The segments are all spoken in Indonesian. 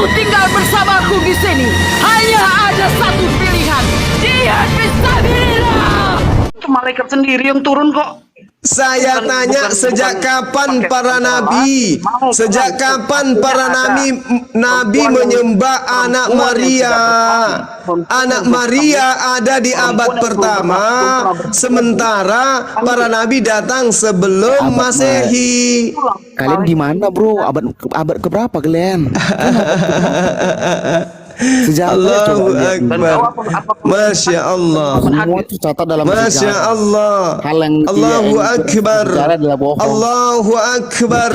Kau tinggal bersamaku di sini. Hanya ada satu pilihan. Dia fisabilillah. Itu malaikat sendiri yang turun kok. Saya tanya, sejak kapan para nabi, sejak kapan para nabi menyembah anak Maria? Anak Maria ada di abad pertama, sementara para nabi datang sebelum Masehi. Kalian di mana, bro? Abad keberapa kalian? Allahu Akbar. Masya Allah. Masya Allah. Allahu Akbar. Allahu Akbar.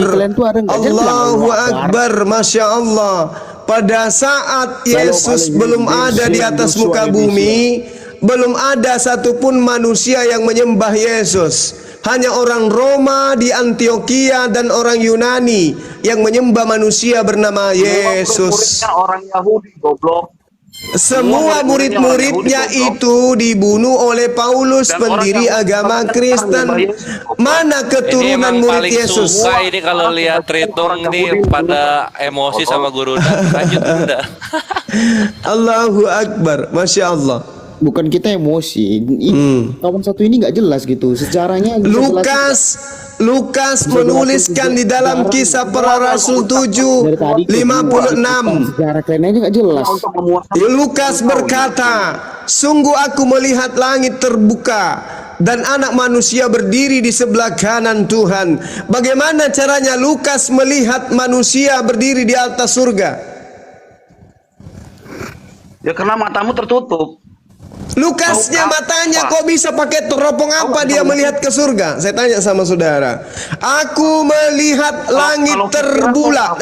Allahu Akbar. Masya Allah. Pada saat Yesus belum ada di atas muka bumi, belum ada satupun manusia yang menyembah Yesus. Hanya orang Roma di Antioquia dan orang Yunani yang menyembah manusia bernama Yesus. Orang Yahudi goblok. Semua murid-muridnya itu dibunuh oleh Paulus, pendiri agama Kristen. Mana keturunan murid Yesus? Suka ini kalau lihat Tritung ini pada emosi sama guru. Lanjut udah. Allahu Akbar, Masya Allah. Bukan kita emosi, kawan satu ini nggak jelas gitu sejarahnya. Lukas menuliskan di dalam Kisah Para Rasul 7:56. Sejarah kalian nggak jelas. Lukas berkata, sungguh aku melihat langit terbuka dan anak manusia berdiri di sebelah kanan Tuhan. Bagaimana caranya Lukas melihat manusia berdiri di atas surga? Ya karena matamu tertutup. Lukasnya matanya kok bisa pakai teropong apa dia melihat ke surga? Saya tanya sama saudara. Aku melihat langit terbuka.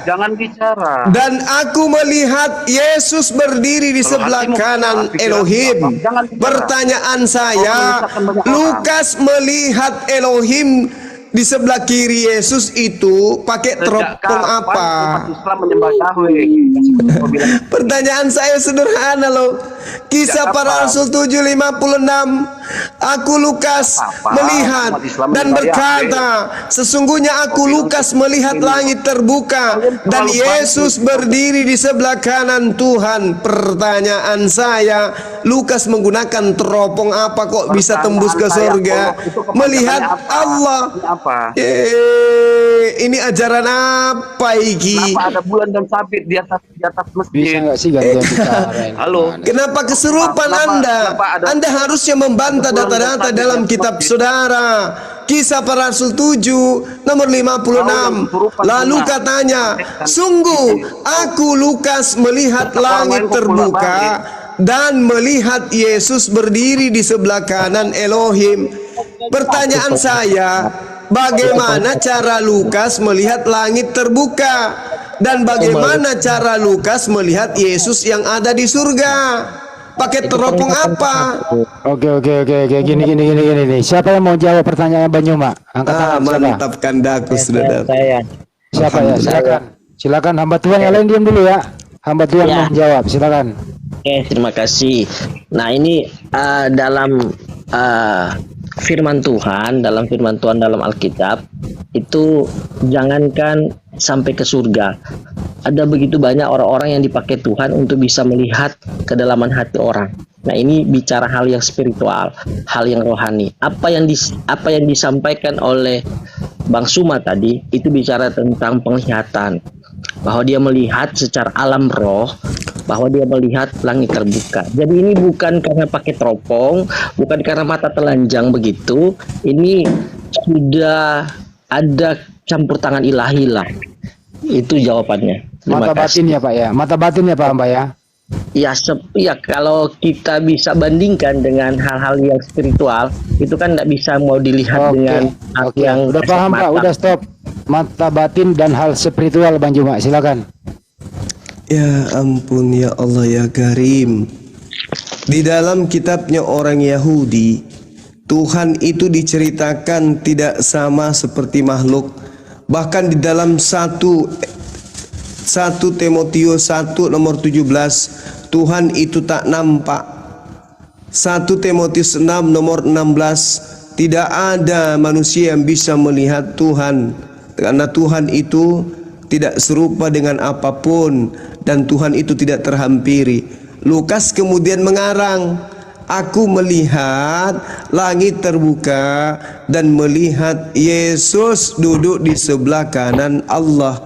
Jangan bicara. Dan aku melihat Yesus berdiri di sebelah kanan Elohim. Pertanyaan saya, Lukas melihat Elohim di sebelah kiri Yesus itu pakai teropong apa? Pertanyaan saya sederhana loh. Kisah Para Rasul 7:56. Aku Lukas melihat dan berkata, sesungguhnya aku Lukas melihat langit terbuka dan Yesus berdiri di sebelah kanan Tuhan. Pertanyaan saya, Lukas menggunakan teropong apa kok bisa tembus ke surga? Melihat Allah. Ini ajaran apa iki? Kenapa ada bulan dan sabit di atas masjid? Bisa nggak sih gantian bicara? Halo. Kenapa kesurupan Anda? Anda harusnya membantah data-data dalam kitab saudara. Kisah Para Rasul 7:56. Lalu katanya, sungguh aku Lukas melihat langit terbuka dan melihat Yesus berdiri di sebelah kanan Elohim. Pertanyaan saya, bagaimana cara Lukas melihat langit terbuka? Dan bagaimana cara Lukas melihat Yesus yang ada di surga? Pakai teropong apa? Oke. Gini nih. Siapa yang mau jawab pertanyaan Banyuma? Angkat tangan. Mantap kandaku sudah datang. Siapa ya? Silakan hamba Tuhan yang lain diam dulu ya. Hamba Tuhan mau jawab, silakan. Oke, terima kasih. Nah, ini dalam firman Tuhan dalam Alkitab itu jangankan sampai ke surga. Ada begitu banyak orang-orang yang dipakai Tuhan untuk bisa melihat kedalaman hati orang. Nah, ini bicara hal yang spiritual, hal yang rohani. Apa yang disampaikan oleh Bang Suma tadi itu bicara tentang penglihatan, bahwa dia melihat secara alam roh, bahwa dia melihat langit terbuka. Jadi ini bukan karena pakai teropong, bukan karena mata telanjang begitu. Ini sudah ada campur tangan ilahi lah. Itu jawabannya. Mata batin ya Pak ya. Mata batin ya Pak Mbak ya. Ya, kalau kita bisa bandingkan dengan hal-hal yang spiritual, itu kan tidak bisa mau dilihat dengan yang udah paham Pak, udah stop. Mata batin dan hal spiritual Bang Juma, silakan. Ya ampun ya Allah ya Karim. Di dalam kitabnya orang Yahudi, Tuhan itu diceritakan tidak sama seperti makhluk. Bahkan di dalam 1 Timotius 1 nomor 17, Tuhan itu tak nampak. 1 Timotius 6 nomor 16, tidak ada manusia yang bisa melihat Tuhan, karena Tuhan itu tidak serupa dengan apapun dan Tuhan itu tidak terhampiri. Lukas kemudian mengarang, aku melihat langit terbuka dan melihat Yesus duduk di sebelah kanan Allah.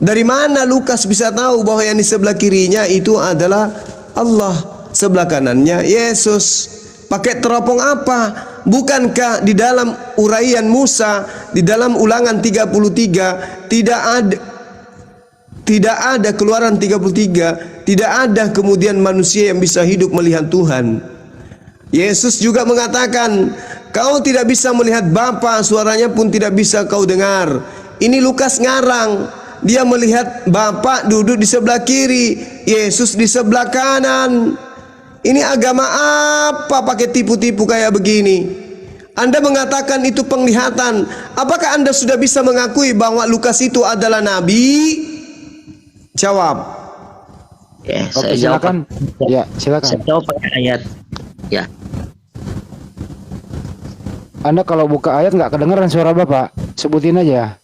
Dari mana Lukas bisa tahu bahwa yang di sebelah kirinya itu adalah Allah, sebelah kanannya Yesus? Pakai teropong apa? Bukankah di dalam uraian Musa, di dalam Ulangan 33 tidak ada Keluaran 33, tidak ada kemudian manusia yang bisa hidup melihat Tuhan. Yesus juga mengatakan, kau tidak bisa melihat Bapa, suaranya pun tidak bisa kau dengar. Ini Lukas ngarang, dia melihat Bapa duduk di sebelah kiri, Yesus di sebelah kanan. Ini agama apa pakai tipu-tipu kayak begini? Anda mengatakan itu penglihatan. Apakah Anda sudah bisa mengakui bahwa Lukas itu adalah nabi? Jawab. Ya, Oke, saya jawab. silakan. Ya, silakan. Saya jawab pakai ayat. Ya. Anda kalau buka ayat nggak kedengeran suara Bapak, sebutin aja.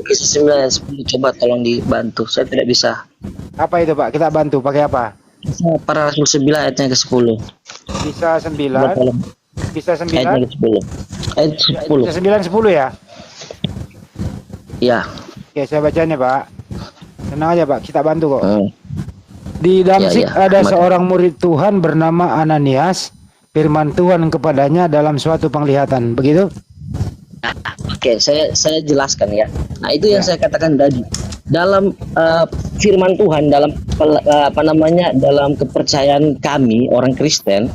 Kisah 9 ayat 10, coba tolong dibantu. Saya tidak bisa. Apa itu Pak? Kita bantu pakai apa? Kisah Para Rasul 9 ayatnya ke-10. Bisa 9. Tolong. Bisa Ayatnya 9. ke-10. Ayat 10. Bisa 9 10 ya? Ya. Oke, saya bacanya Pak. Tenang aja Pak, kita bantu kok. Hmm. Di Damsyik Ya, ya. ada seorang murid Tuhan bernama Ananias. Firman Tuhan kepadanya dalam suatu penglihatan. Begitu? Oke, saya jelaskan ya. Nah, itu yang saya katakan tadi. Dalam firman Tuhan, dalam dalam kepercayaan kami orang Kristen,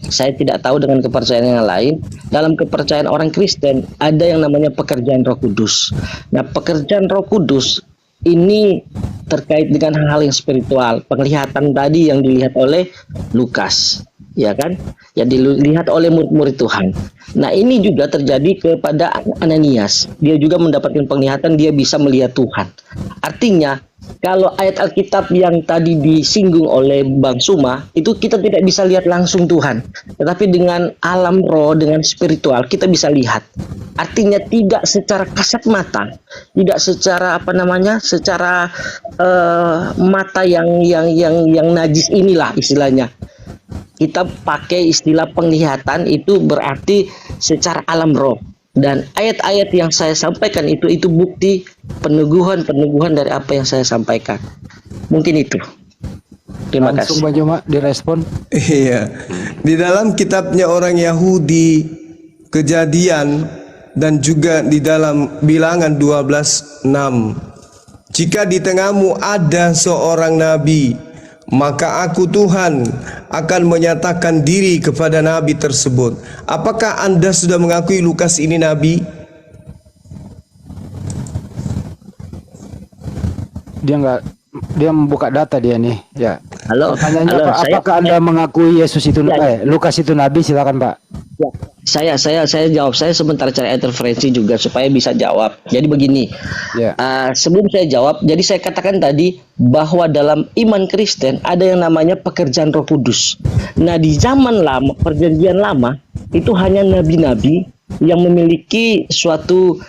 saya tidak tahu dengan kepercayaan yang lain. Dalam kepercayaan orang Kristen ada yang namanya pekerjaan Roh Kudus. Nah, pekerjaan Roh Kudus ini terkait dengan hal-hal yang spiritual. Penglihatan tadi yang dilihat oleh Lukas, ya kan? Yang dilihat oleh murid-murid Tuhan. Nah, ini juga terjadi kepada Ananias. Dia juga mendapatkan penglihatan, dia bisa melihat Tuhan. Artinya, kalau ayat Alkitab yang tadi disinggung oleh Bang Suma, itu kita tidak bisa lihat langsung Tuhan. Tetapi dengan alam roh, dengan spiritual, kita bisa lihat. Artinya tidak secara kasat mata, tidak secara secara mata yang najis inilah istilahnya. Kita pakai istilah penglihatan itu berarti secara alam roh. Dan ayat-ayat yang saya sampaikan itu bukti peneguhan dari apa yang saya sampaikan. Mungkin itu. Terima Langsung kasih. Bang Joma direspon. Iya. Di dalam kitabnya orang Yahudi Kejadian dan juga di dalam Bilangan 12:6, jika di tengahmu ada seorang nabi, maka aku Tuhan akan menyatakan diri kepada nabi tersebut. Apakah Anda sudah mengakui Lukas ini nabi? Dia membuka data dia nih, ya. Halo, Pertanyaannya halo, Pak, apakah Anda mengakui Yesus itu Lukas itu nabi? Silakan Pak. Saya jawab. Saya sebentar cari ayat referensi juga supaya bisa jawab. Jadi begini, Ya. sebelum saya jawab, jadi saya katakan tadi bahwa dalam iman Kristen ada yang namanya pekerjaan Roh Kudus. Nah, di zaman lama, perjanjian lama, itu hanya nabi-nabi yang memiliki suatu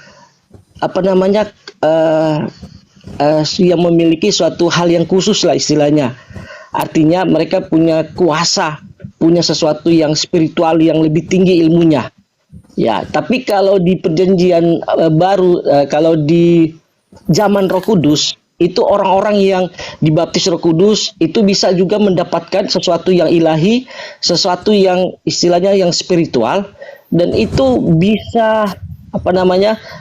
yang memiliki suatu hal yang khusus lah istilahnya. Artinya mereka punya kuasa, punya sesuatu yang spiritual yang lebih tinggi ilmunya. Ya, tapi kalau di perjanjian baru, kalau di zaman Roh Kudus, itu orang-orang yang dibaptis Roh Kudus itu bisa juga mendapatkan sesuatu yang ilahi, sesuatu yang istilahnya yang spiritual, dan itu bisa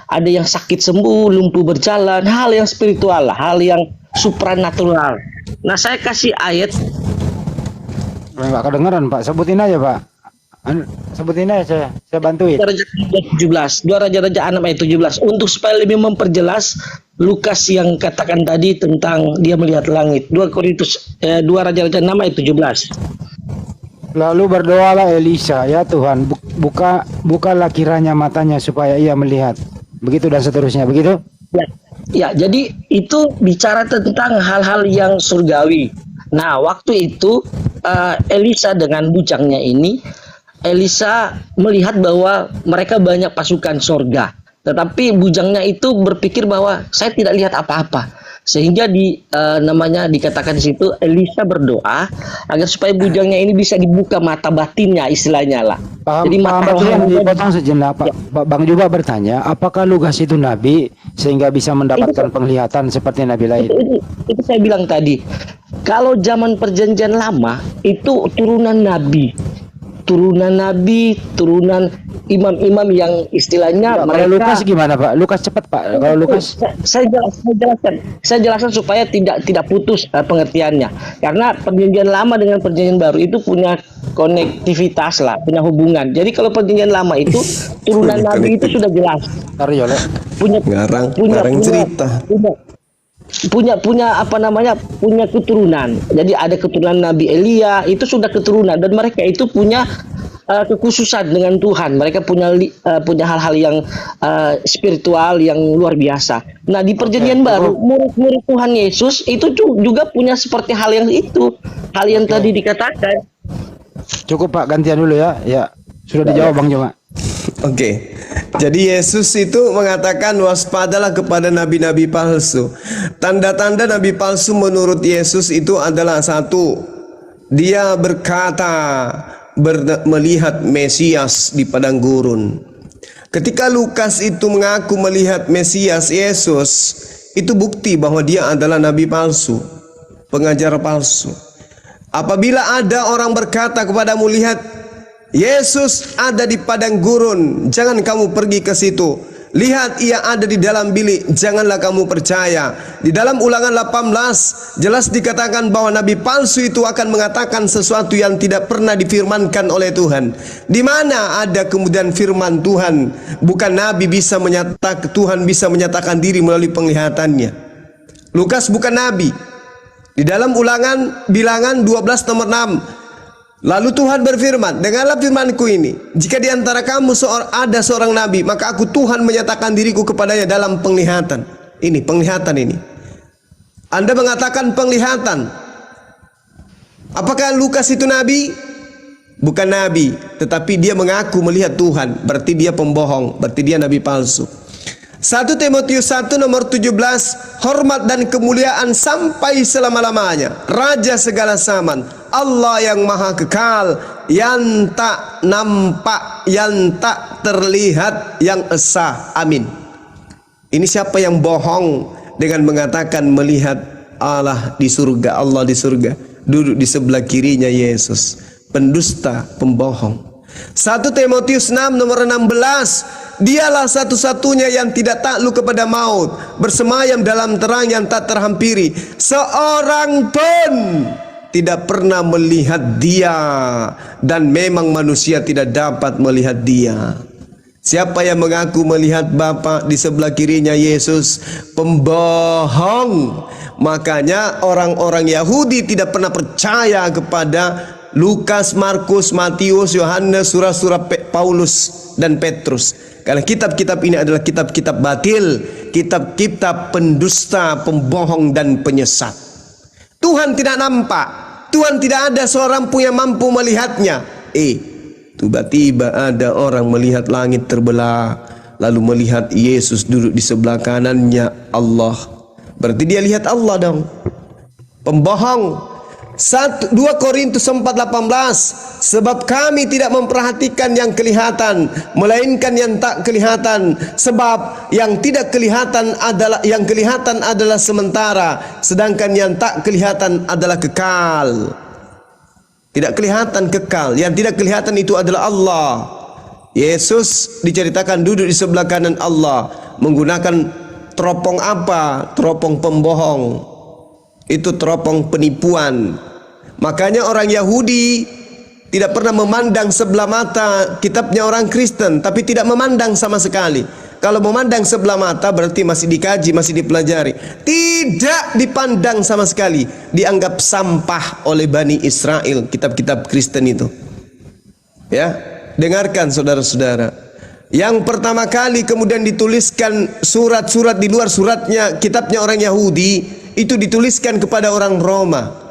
ada yang sakit sembuh, lumpuh berjalan, hal yang spiritual, hal yang supranatural. Nah, saya kasih ayat. Nggak kedengeran Pak, sebutin aja Pak. Sebutin aja, saya bantuin. 2 Raja-Raja 6 ayat 17. Untuk supaya lebih memperjelas Lukas yang katakan tadi tentang dia melihat langit. 2 Raja-Raja 6 ayat 17. Lalu berdoalah Elisa, ya Tuhan, bukalah kiranya matanya supaya ia melihat. Begitu dan seterusnya, begitu? Ya, jadi itu bicara tentang hal-hal yang surgawi. Nah, waktu itu Elisa dengan bujangnya ini, Elisa melihat bahwa mereka banyak pasukan surga. Tetapi bujangnya itu berpikir bahwa saya tidak lihat apa-apa. Sehingga namanya dikatakan di situ Elisa berdoa agar supaya bujangnya ini bisa dibuka mata batinnya, istilahnya lah. Jadi mata yang dipotong sejenak, Pak. Bang juga bertanya, apakah Lukas itu nabi sehingga bisa mendapatkan penglihatan seperti nabi lain? Itu saya bilang tadi. Kalau zaman perjanjian lama itu turunan turunan imam-imam yang istilahnya Kalau Lukas gimana, Pak? Lukas cepat, Pak. Kalau Lukas saya jelaskan supaya tidak putus pengertiannya. Karena perjanjian lama dengan perjanjian baru itu punya konektivitas lah, punya hubungan. Jadi kalau perjanjian lama itu turunan nabi itu sudah jelas. Punya cerita. Punya keturunan. Jadi ada keturunan Nabi Elia, itu sudah keturunan, dan mereka itu punya kekhususan dengan Tuhan. Mereka punya hal-hal yang spiritual yang luar biasa. Nah, di perjanjian baru murid-murid Tuhan Yesus itu juga punya seperti hal yang itu, hal yang tadi dikatakan. cukup, Pak, gantian dulu ya. Ya, sudah dijawab Bang Joma. Oke. Jadi Yesus itu mengatakan waspadalah kepada nabi-nabi palsu. Tanda-tanda nabi palsu menurut Yesus itu adalah satu, dia berkata melihat Mesias di padang gurun. Ketika Lukas itu mengaku melihat Mesias Yesus, itu bukti bahwa dia adalah nabi palsu, pengajar palsu. Apabila ada orang berkata kepadamu, lihat Yesus ada di padang gurun, jangan kamu pergi ke situ. Lihat, ia ada di dalam bilik, janganlah kamu percaya. Di dalam Ulangan 18 jelas dikatakan bahwa nabi palsu itu akan mengatakan sesuatu yang tidak pernah difirmankan oleh Tuhan. Di mana ada kemudian firman Tuhan, bukan nabi bisa menyatakan, Tuhan bisa menyatakan diri melalui penglihatannya. Lukas bukan nabi. Di dalam Ulangan bilangan 12 nomor 6, lalu Tuhan berfirman, dengarlah firmanku ini, jika di antara kamu ada seorang nabi, maka aku Tuhan menyatakan diriku kepadanya dalam penglihatan. Ini penglihatan ini. Anda mengatakan penglihatan. Apakah Lukas itu nabi? Bukan nabi, tetapi dia mengaku melihat Tuhan, berarti dia pembohong, berarti dia nabi palsu. 1 Timotius 1 nomor 17, hormat dan kemuliaan sampai selama-lamanya, Raja segala zaman, Allah yang maha kekal, yang tak nampak, yang tak terlihat, yang esa. Amin. Ini siapa yang bohong dengan mengatakan melihat Allah di surga, Allah di surga, duduk di sebelah kirinya Yesus? Pendusta, pembohong. 1 Timotius 6 nomor 16, dialah satu-satunya yang tidak takluk kepada maut, bersemayam dalam terang yang tak terhampiri, seorang pun tidak pernah melihat dia, dan memang manusia tidak dapat melihat dia. Siapa yang mengaku melihat Bapa di sebelah kirinya Yesus, pembohong. Makanya orang-orang Yahudi tidak pernah percaya kepada Lukas, Markus, Matius, Yohanes, surah-surah Paulus dan Petrus. Karena kitab-kitab ini adalah kitab-kitab batil, kitab-kitab pendusta, pembohong dan penyesat. Tuhan tidak nampak, Tuhan tidak ada seorang pun yang mampu melihatnya. Tiba-tiba ada orang melihat langit terbelah, lalu melihat Yesus duduk di sebelah kanannya Allah. Berarti dia lihat Allah dong. Pembohong. 2 Korintus 4:18, sebab kami tidak memperhatikan yang kelihatan, melainkan yang tak kelihatan, sebab yang tidak kelihatan adalah sementara, sedangkan yang tak kelihatan adalah kekal. Tidak kelihatan kekal, yang tidak kelihatan itu adalah Allah. Yesus diceritakan duduk di sebelah kanan Allah, menggunakan teropong apa? Teropong pembohong. Itu teropong penipuan. Makanya orang Yahudi tidak pernah memandang sebelah mata kitabnya orang Kristen, tapi tidak memandang sama sekali. Kalau memandang sebelah mata berarti masih dikaji, masih dipelajari. Tidak dipandang sama sekali, dianggap sampah oleh Bani Israel kitab-kitab Kristen itu. Ya, dengarkan saudara-saudara. Yang pertama kali kemudian dituliskan surat-surat di luar suratnya kitabnya orang Yahudi, itu dituliskan kepada orang Roma.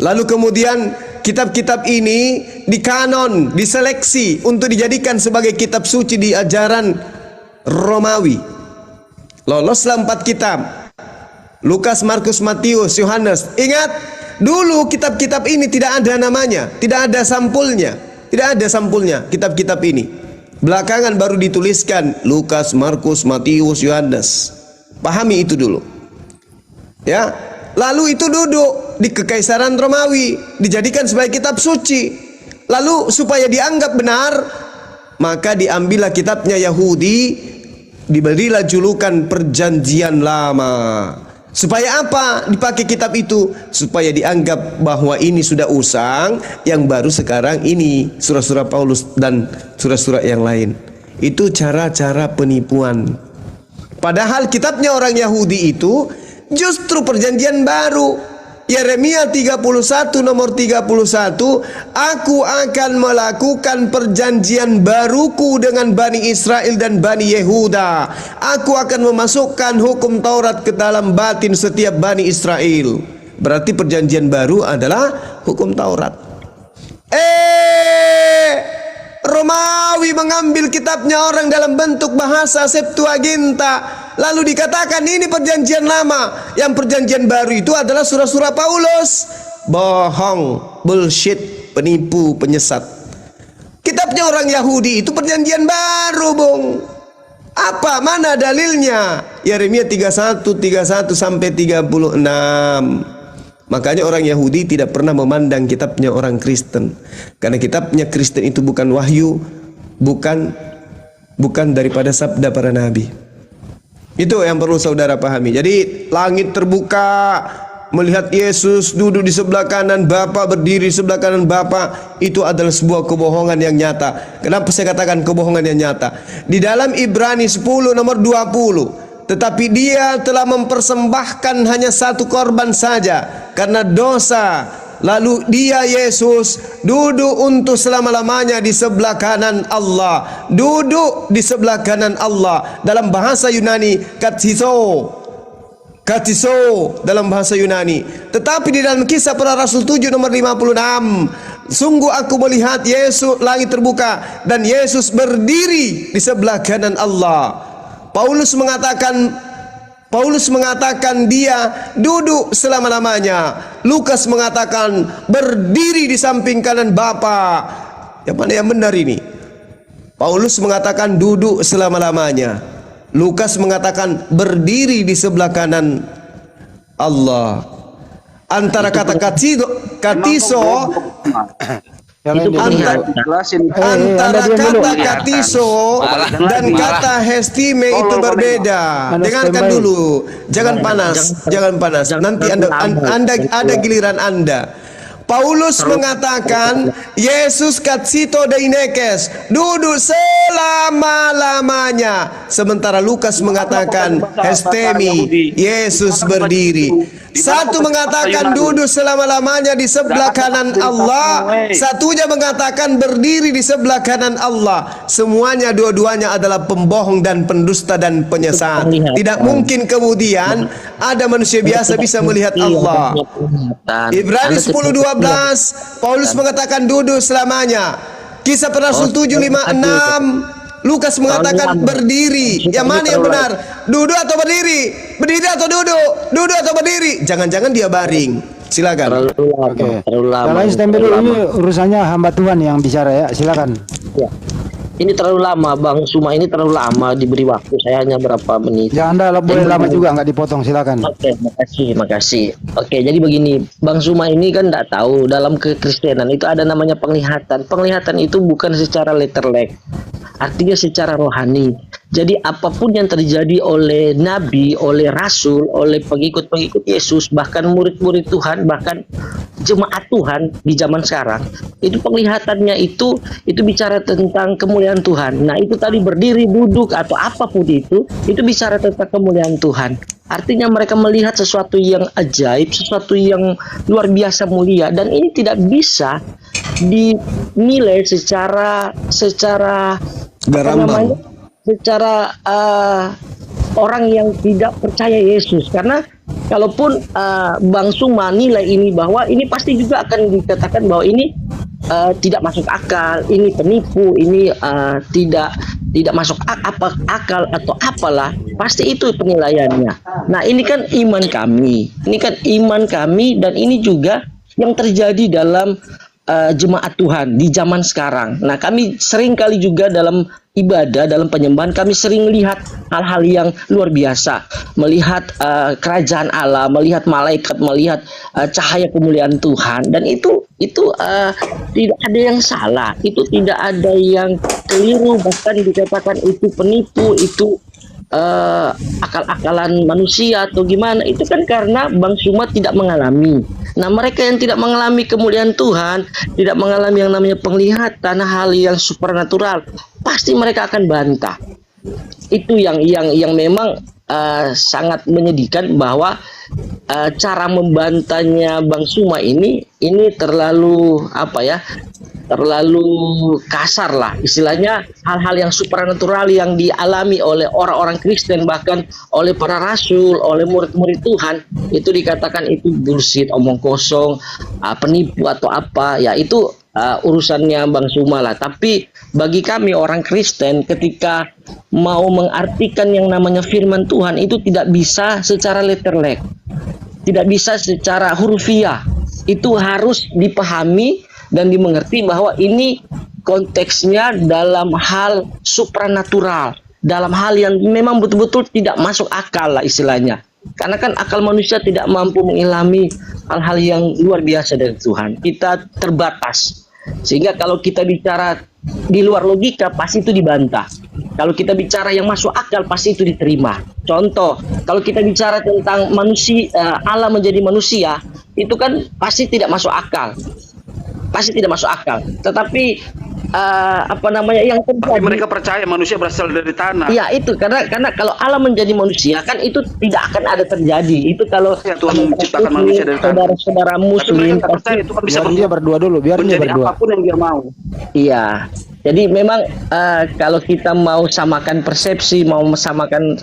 Lalu kemudian kitab-kitab ini dikanon, diseleksi untuk dijadikan sebagai kitab suci di ajaran Romawi. Loloslah 4 kitab. Lukas, Markus, Matius, Yohanes. Ingat, dulu kitab-kitab ini tidak ada namanya, tidak ada sampulnya. Tidak ada sampulnya kitab-kitab ini. Belakangan baru dituliskan Lukas, Markus, Matius, Yohanes. Pahami itu dulu. Ya, lalu itu duduk di Kekaisaran Romawi, dijadikan sebagai kitab suci. Lalu supaya dianggap benar, maka diambillah kitabnya Yahudi, diberilah julukan Perjanjian Lama. Supaya apa dipakai kitab itu? Supaya dianggap bahwa ini sudah usang, yang baru sekarang ini surah-surah Paulus dan surah-surah yang lain. Itu cara-cara penipuan. Padahal kitabnya orang Yahudi itu justru perjanjian baru. Yeremia 31 nomor 31, aku akan melakukan perjanjian baruku dengan Bani Israel dan Bani Yehuda. Aku akan memasukkan hukum Taurat ke dalam batin setiap Bani Israel. Berarti perjanjian baru adalah hukum Taurat. Romawi mengambil kitabnya orang dalam bentuk bahasa Septuaginta, lalu dikatakan ini perjanjian lama. Yang perjanjian baru itu adalah surah-surah Paulus. Bohong, bullshit, penipu, penyesat. Kitabnya orang Yahudi itu perjanjian baru, Bung. Apa? Mana dalilnya? Yeremia 31 sampai 36. Makanya orang Yahudi tidak pernah memandang kitabnya orang Kristen, karena kitabnya Kristen itu bukan wahyu, bukan daripada sabda para nabi. Itu yang perlu saudara pahami. Jadi langit terbuka, melihat Yesus duduk di sebelah kanan Bapa, berdiri di sebelah kanan Bapa, itu adalah sebuah kebohongan yang nyata. Kenapa saya katakan kebohongan yang nyata? Di dalam Ibrani 10 nomor 20, tetapi dia telah mempersembahkan hanya satu korban saja karena dosa. Lalu dia, Yesus, duduk untuk selama-lamanya di sebelah kanan Allah. Duduk di sebelah kanan Allah. Dalam bahasa Yunani, katiso dalam bahasa Yunani. Tetapi di dalam Kisah Para Rasul 7 nomor 56, sungguh aku melihat Yesus, langit terbuka, dan Yesus berdiri di sebelah kanan Allah. Paulus mengatakan dia duduk selama-lamanya. Lukas mengatakan berdiri di samping kanan Bapa. Yang mana yang benar ini? Paulus mengatakan duduk selama-lamanya. Lukas mengatakan berdiri di sebelah kanan Allah. Antara kata katiso antara kata katiso dan kata hestime itu berbeda. Dengarkan dulu, jangan panas. Nanti anda ada giliran Anda. Paulus mengatakan Yesus katsito deinekes, duduk selama-lamanya. Sementara Lukas mengatakan hestemi, Yesus berdiri. Satu mengatakan duduk selama-lamanya di sebelah kanan Allah, satunya mengatakan berdiri di sebelah kanan Allah. Semuanya, dua-duanya adalah pembohong dan pendusta dan penyesat. Tidak mungkin kemudian ada manusia biasa bisa melihat Allah. Ibrani 10:12, Paulus mengatakan duduk selamanya. Kisah Para Rasul 7:56, Lukas mengatakan berdiri. Yang mana yang benar? Duduk atau berdiri? Berdiri atau duduk? Duduk atau berdiri? Jangan-jangan dia baring. Silakan. Oke. Kalau stempel ini urusannya hamba Tuhan yang bicara ya. Silakan. Ya. Ini terlalu lama, Bang Suma, ini terlalu lama, diberi waktu saya hanya berapa menit. Ya, Anda boleh lama juga, nggak dipotong, silakan. Oke, makasih. Oke, jadi begini, Bang Suma ini kan nggak tahu dalam kekristenan itu ada namanya penglihatan. Penglihatan itu bukan secara letterlek, artinya secara rohani. Jadi apapun yang terjadi oleh nabi, oleh rasul, oleh pengikut-pengikut Yesus, bahkan murid-murid Tuhan, bahkan jemaat Tuhan di zaman sekarang, itu penglihatannya itu bicara tentang kemuliaan Tuhan. Nah, itu tadi berdiri, duduk atau apapun itu bicara tentang kemuliaan Tuhan. Artinya mereka melihat sesuatu yang ajaib, sesuatu yang luar biasa mulia, dan ini tidak bisa dinilai secara orang yang tidak percaya Yesus. Karena kalaupun Bang Suma nilai ini bahwa ini pasti juga akan dikatakan bahwa ini tidak masuk akal, ini penipu, ini tidak tidak masuk akal atau apalah, pasti itu penilaiannya. Nah, ini kan iman kami, dan ini juga yang terjadi dalam jemaat Tuhan di zaman sekarang. Nah, kami sering kali juga dalam ibadah, dalam penyembahan, kami sering lihat hal-hal yang luar biasa, melihat kerajaan Allah, melihat malaikat, melihat cahaya kemuliaan Tuhan, dan itu tidak ada yang salah, itu tidak ada yang keliru, bahkan dikatakan itu penipu, itu akal-akalan manusia atau gimana. Itu kan karena Bang Suma tidak mengalami. Nah, mereka yang tidak mengalami kemuliaan Tuhan, tidak mengalami yang namanya penglihatan, hal yang supernatural, pasti mereka akan bantah. Itu yang memang sangat menyedihkan, bahwa cara membantahnya Bang Suma ini terlalu terlalu kasar lah istilahnya. Hal-hal yang supernatural yang dialami oleh orang-orang Kristen, bahkan oleh para rasul, oleh murid-murid Tuhan, itu dikatakan itu bullshit, omong kosong, penipu atau apa ya, itu urusannya Bang Suma lah. Tapi bagi kami orang Kristen, ketika mau mengartikan yang namanya firman Tuhan, itu tidak bisa secara letterlek, tidak bisa secara hurufiah. Itu harus dipahami dan dimengerti bahwa ini konteksnya dalam hal supranatural, dalam hal yang memang betul-betul tidak masuk akal lah istilahnya. Karena kan akal manusia tidak mampu mengilhami hal-hal yang luar biasa dari Tuhan. Kita terbatas. Sehingga kalau kita bicara di luar logika, pasti itu dibantah. Kalau kita bicara yang masuk akal, pasti itu diterima. Contoh, kalau kita bicara tentang manusia, Allah menjadi manusia, itu kan pasti tidak masuk akal. Pasti tidak masuk akal. Tetapi yang terjadi, tapi mereka percaya manusia berasal dari tanah. Iya, itu karena kalau Allah menjadi manusia kan itu tidak akan ada terjadi. Itu kalau ya, Tuhan menciptakan manusia dari tanah. Saudara muslim percaya itu kan bisa dia berdua dulu, biar dia berdua. Apapun yang dia mau. Iya. Jadi memang kalau kita mau samakan persepsi, mau samakan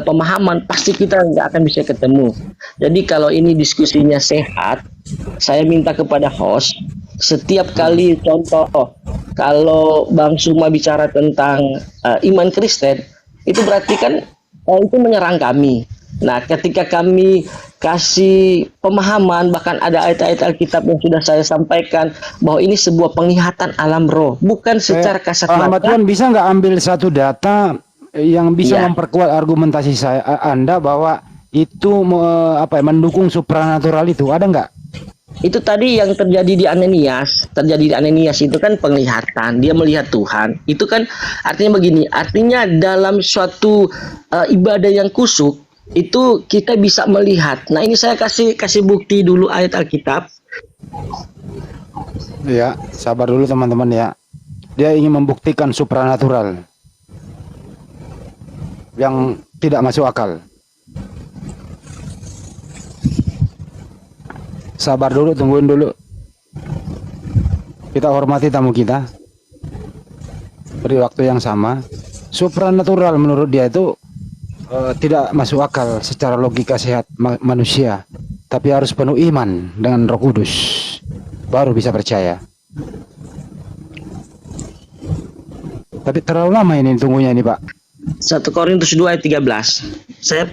pemahaman, pasti kita nggak akan bisa ketemu. Jadi kalau ini diskusinya sehat, saya minta kepada host, setiap kali contoh, kalau Bang Suma bicara tentang iman Kristen, itu berarti kan itu menyerang kami. Nah, ketika kami kasih pemahaman, bahkan ada ayat-ayat Alkitab yang sudah saya sampaikan, bahwa ini sebuah penglihatan alam roh, bukan secara kasat mata. Tuhan, bisa nggak ambil satu data yang bisa memperkuat argumentasi Anda bahwa itu mendukung supranatural itu, ada nggak? Itu tadi yang terjadi di Ananias itu kan penglihatan, dia melihat Tuhan. Itu kan artinya begini, artinya dalam suatu ibadah yang kusuk itu kita bisa melihat. Nah, ini saya kasih bukti dulu ayat Alkitab. Ya, sabar dulu teman-teman ya. Dia ingin membuktikan supranatural yang tidak masuk akal. Sabar dulu, tungguin dulu. Kita hormati tamu kita. Beri waktu yang sama. Supranatural menurut dia itu tidak masuk akal secara logika sehat manusia, tapi harus penuh iman dengan Roh Kudus, baru bisa percaya. Tapi terlalu lama ini tunggunya ini, Pak. 1 Korintus 2 ayat 13. Saya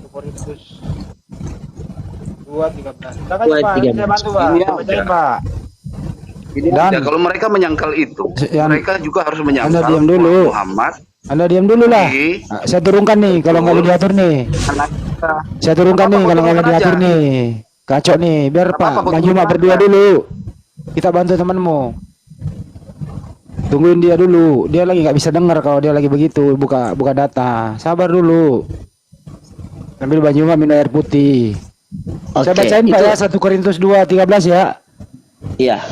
Korintus 2:13. Saya bantu, Pak. Dan kalau mereka menyangkal itu, mereka juga harus menyangkal. Anda diam dulu. Anda diam dulu lah. Saya turunkan nih kalau nggak diatur nih. Saya turunkan nih kalau nggak diatur nih. Kacau nih. Biar Pak Bang Juma berdua dulu. Kita bantu temanmu. Tungguin dia dulu. Dia lagi nggak bisa dengar kalau dia lagi begitu. Buka data. Sabar dulu. Ambil Bang Juma minum air putih. Saya bacain Pak ya 1 Korintus 2:13 ya. Iya.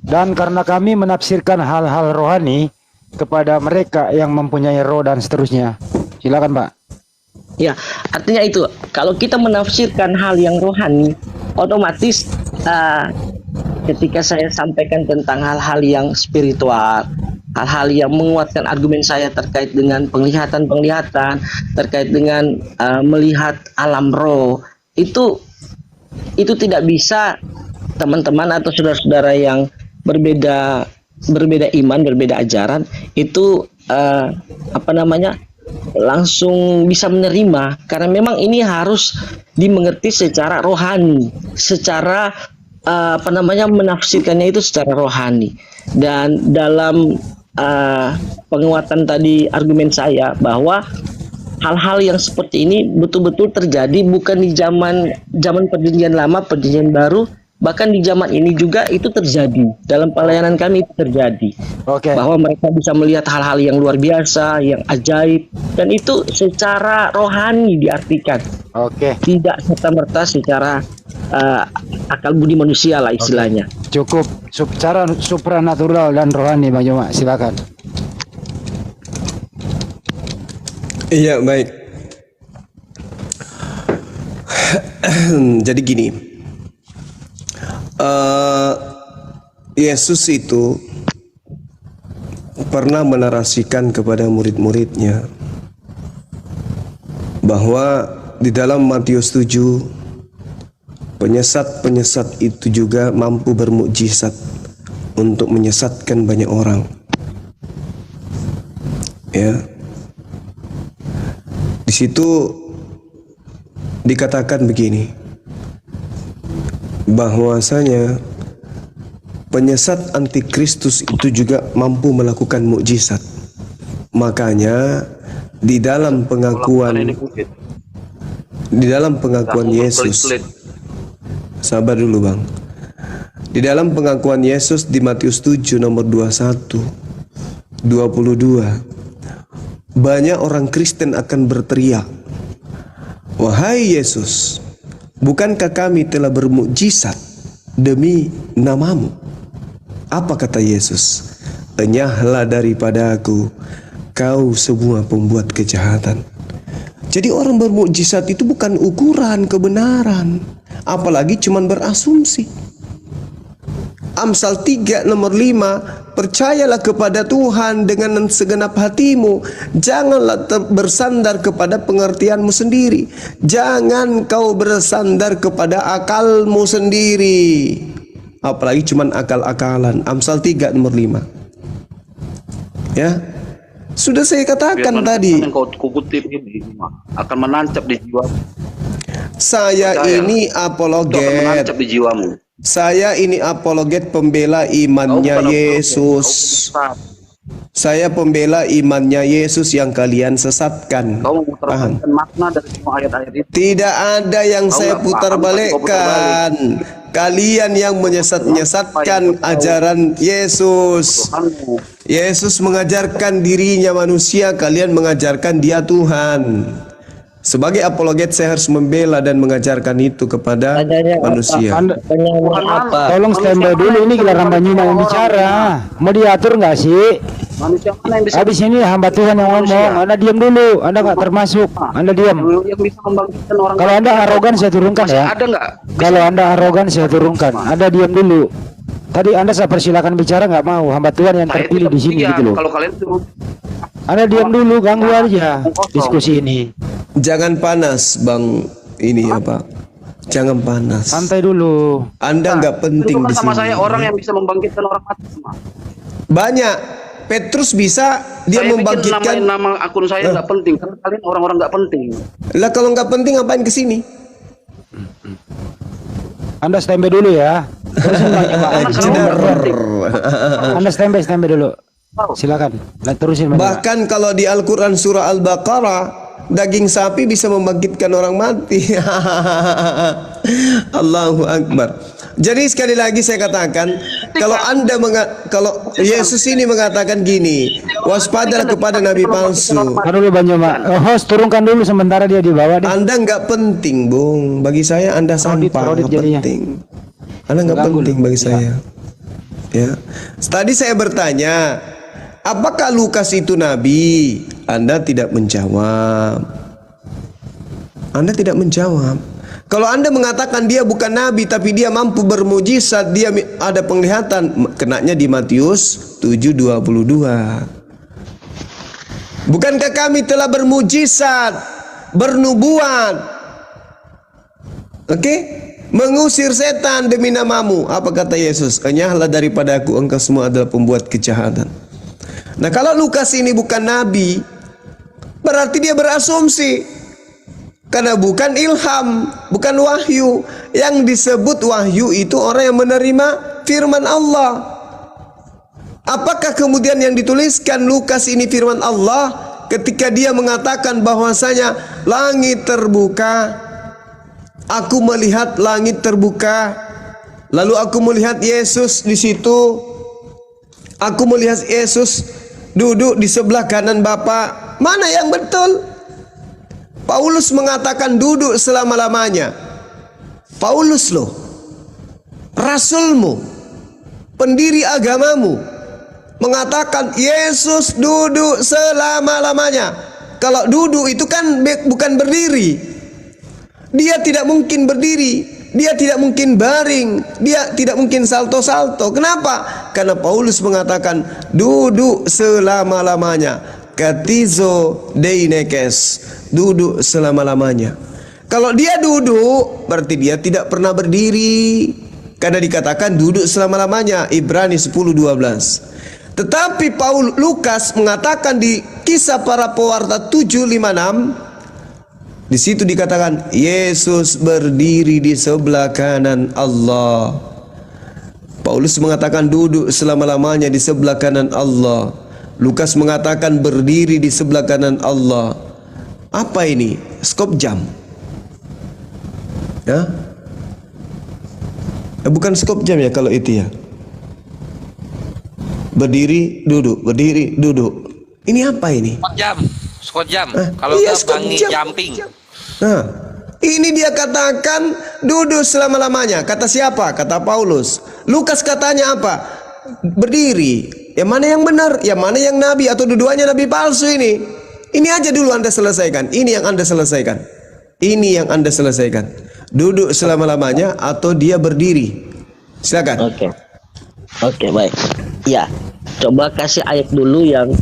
Dan karena kami menafsirkan hal-hal rohani kepada mereka yang mempunyai roh dan seterusnya. Silakan Pak. Ya, artinya itu, kalau kita menafsirkan hal yang rohani, otomatis ketika saya sampaikan tentang hal-hal yang spiritual, hal-hal yang menguatkan argumen saya terkait dengan penglihatan, terkait dengan melihat alam roh, itu tidak bisa teman-teman atau saudara-saudara yang berbeda iman, berbeda ajaran itu langsung bisa menerima, karena memang ini harus dimengerti secara rohani, secara menafsirkannya itu secara rohani. Dan dalam penguatan tadi argumen saya bahwa hal-hal yang seperti ini betul-betul terjadi bukan di zaman perjanjian lama, perjanjian baru, bahkan di zaman ini juga itu terjadi. Dalam pelayanan kami itu terjadi. Bahwa mereka bisa melihat hal-hal yang luar biasa, yang ajaib, dan itu secara rohani diartikan. Tidak serta-merta secara akal budi manusia lah istilahnya. Cukup secara supranatural dan rohani, Bang Joma, silakan. Iya, baik. Jadi gini, Yesus itu pernah menarasikan kepada murid-muridnya bahwa di dalam Matius 7, penyesat-penyesat itu juga mampu bermukjizat untuk menyesatkan banyak orang. Ya. Di situ dikatakan begini, bahwasanya penyesat antikristus itu juga mampu melakukan mukjizat. Makanya di dalam pengakuan Yesus, sabar dulu Bang, di dalam pengakuan Yesus di Matius 7 nomor 21, 22, banyak orang Kristen akan berteriak, "Wahai Yesus, bukankah kami telah bermukjizat demi namamu?" Apa kata Yesus? "Enyahlah daripada aku, kau semua pembuat kejahatan." Jadi orang bermukjizat itu bukan ukuran kebenaran, apalagi cuman berasumsi. Amsal 3 nomor 5, percayalah kepada Tuhan dengan segenap hatimu, janganlah bersandar kepada pengertianmu sendiri, jangan kau bersandar kepada akalmu sendiri, apalagi cuman akal-akalan. Amsal 3 nomor 5. Ya, sudah saya katakan tadi, yang kau kutip ini akan menancap di jiwa. Saya ini apologet. Menancap di jiwamu. Saya ini apologet pembela imannya Yesus. Saya pembela imannya Yesus yang kalian sesatkan. Paham? Makna dari semua ayat-ayat itu. Tidak ada yang saya putar balikkan. Kalian yang menyesatkan ajaran Yesus. Yesus mengajarkan dirinya manusia, kalian mengajarkan dia Tuhan. Sebagai apologet saya harus membela dan mengajarkan itu kepada manusia. Tolong standby dulu, ini giliran Bang Joma yang bicara. Mau diatur nggak sih? Manusia mana yang bisa? Habis ini hamba Tuhan yang ngomong. Anda diam dulu. Anda nggak termasuk. Anda diam. Yang bisa membangkitkan orang. Kalau Anda arogan saya turunkan ya. Ada nggak? Kalau Anda arogan saya turunkan. Anda diam dulu. Tadi Anda saya persilakan bicara, nggak mau. Hamba Tuhan yang terpilih di sini gitu loh. Kalau kalian turun. Anda diam dulu, ganggu aja diskusi ini. Jangan panas Bang, ini apa? Jangan panas. Santai dulu. Anda nggak penting di sama sini. saya orang yang bisa membangkitkan orang mati semua. Banyak. Petrus bisa dia Saya membangkitkan. nama akun saya nggak penting karena kalian orang-orang nggak penting. Lah kalau nggak penting ngapain ke sini? Anda standby dulu ya. Anda standby dulu. Silakan. Terusin. Bahkan kalau di Al-Quran surah Al-Baqarah, daging sapi bisa membangkitkan orang mati. Allahu Akbar. Jadi sekali lagi saya katakan, kalau kalau Yesus ini mengatakan gini, waspadalah kepada nabi palsu. Dulu Bang Joma. Host turunkan dulu sementara dia di bawah deh. Anda nggak penting, Bung. Bagi saya Anda sampah, nggak penting. Anda nggak penting bagi saya. Ya. Tadi saya bertanya, apakah Lukas itu nabi? Anda tidak menjawab. Anda tidak menjawab. Kalau Anda mengatakan dia bukan nabi tapi dia mampu bermujizat, dia ada penglihatan, kenanya di Matius 7:22. Bukankah kami telah bermujizat, bernubuat? Oke? mengusir setan demi namamu. Apa kata Yesus? Enyahlah daripada aku, engkau semua adalah pembuat kejahatan. Nah, kalau Lukas ini bukan nabi, berarti dia berasumsi. Karena bukan ilham, bukan wahyu. Yang disebut wahyu itu orang yang menerima firman Allah. Apakah kemudian yang dituliskan Lukas ini firman Allah ketika dia mengatakan bahwasanya langit terbuka, aku melihat langit terbuka, lalu aku melihat Yesus di situ, aku melihat Yesus duduk di sebelah kanan Bapa. Mana yang betul? Paulus mengatakan duduk selama-lamanya. Paulus loh, rasulmu, pendiri agamamu, mengatakan Yesus duduk selama-lamanya. Kalau duduk itu kan bukan berdiri. Dia tidak mungkin berdiri, dia tidak mungkin baring, dia tidak mungkin salto-salto. Kenapa? Karena Paulus mengatakan duduk selama-lamanya. Katizo deinekes, duduk selama-lamanya. Kalau dia duduk, berarti dia tidak pernah berdiri, karena dikatakan duduk selama-lamanya, Ibrani 10:12. Tetapi Lukas mengatakan di Kisah Para Pewarta 7:56, di situ dikatakan Yesus berdiri di sebelah kanan Allah. Paulus mengatakan duduk selama-lamanya di sebelah kanan Allah. Lukas mengatakan berdiri di sebelah kanan Allah. Apa ini? Skop jam? Ya? Bukan skop jam ya kalau itu ya. Berdiri, duduk, berdiri, duduk. Ini apa ini? Skot jam. Kalau iya, nggak bangi jumping. Nah, ini dia katakan duduk selama-lamanya. Kata siapa? Kata Paulus. Lukas katanya apa? Berdiri. Yang mana yang benar? Yang mana yang nabi? Atau dua-duanya nabi palsu ini? Ini aja dulu Anda selesaikan. Ini yang Anda selesaikan. Ini yang Anda selesaikan. Duduk selama-lamanya atau dia berdiri? Silakan. Oke, baik. Ya, coba kasih ayat dulu yang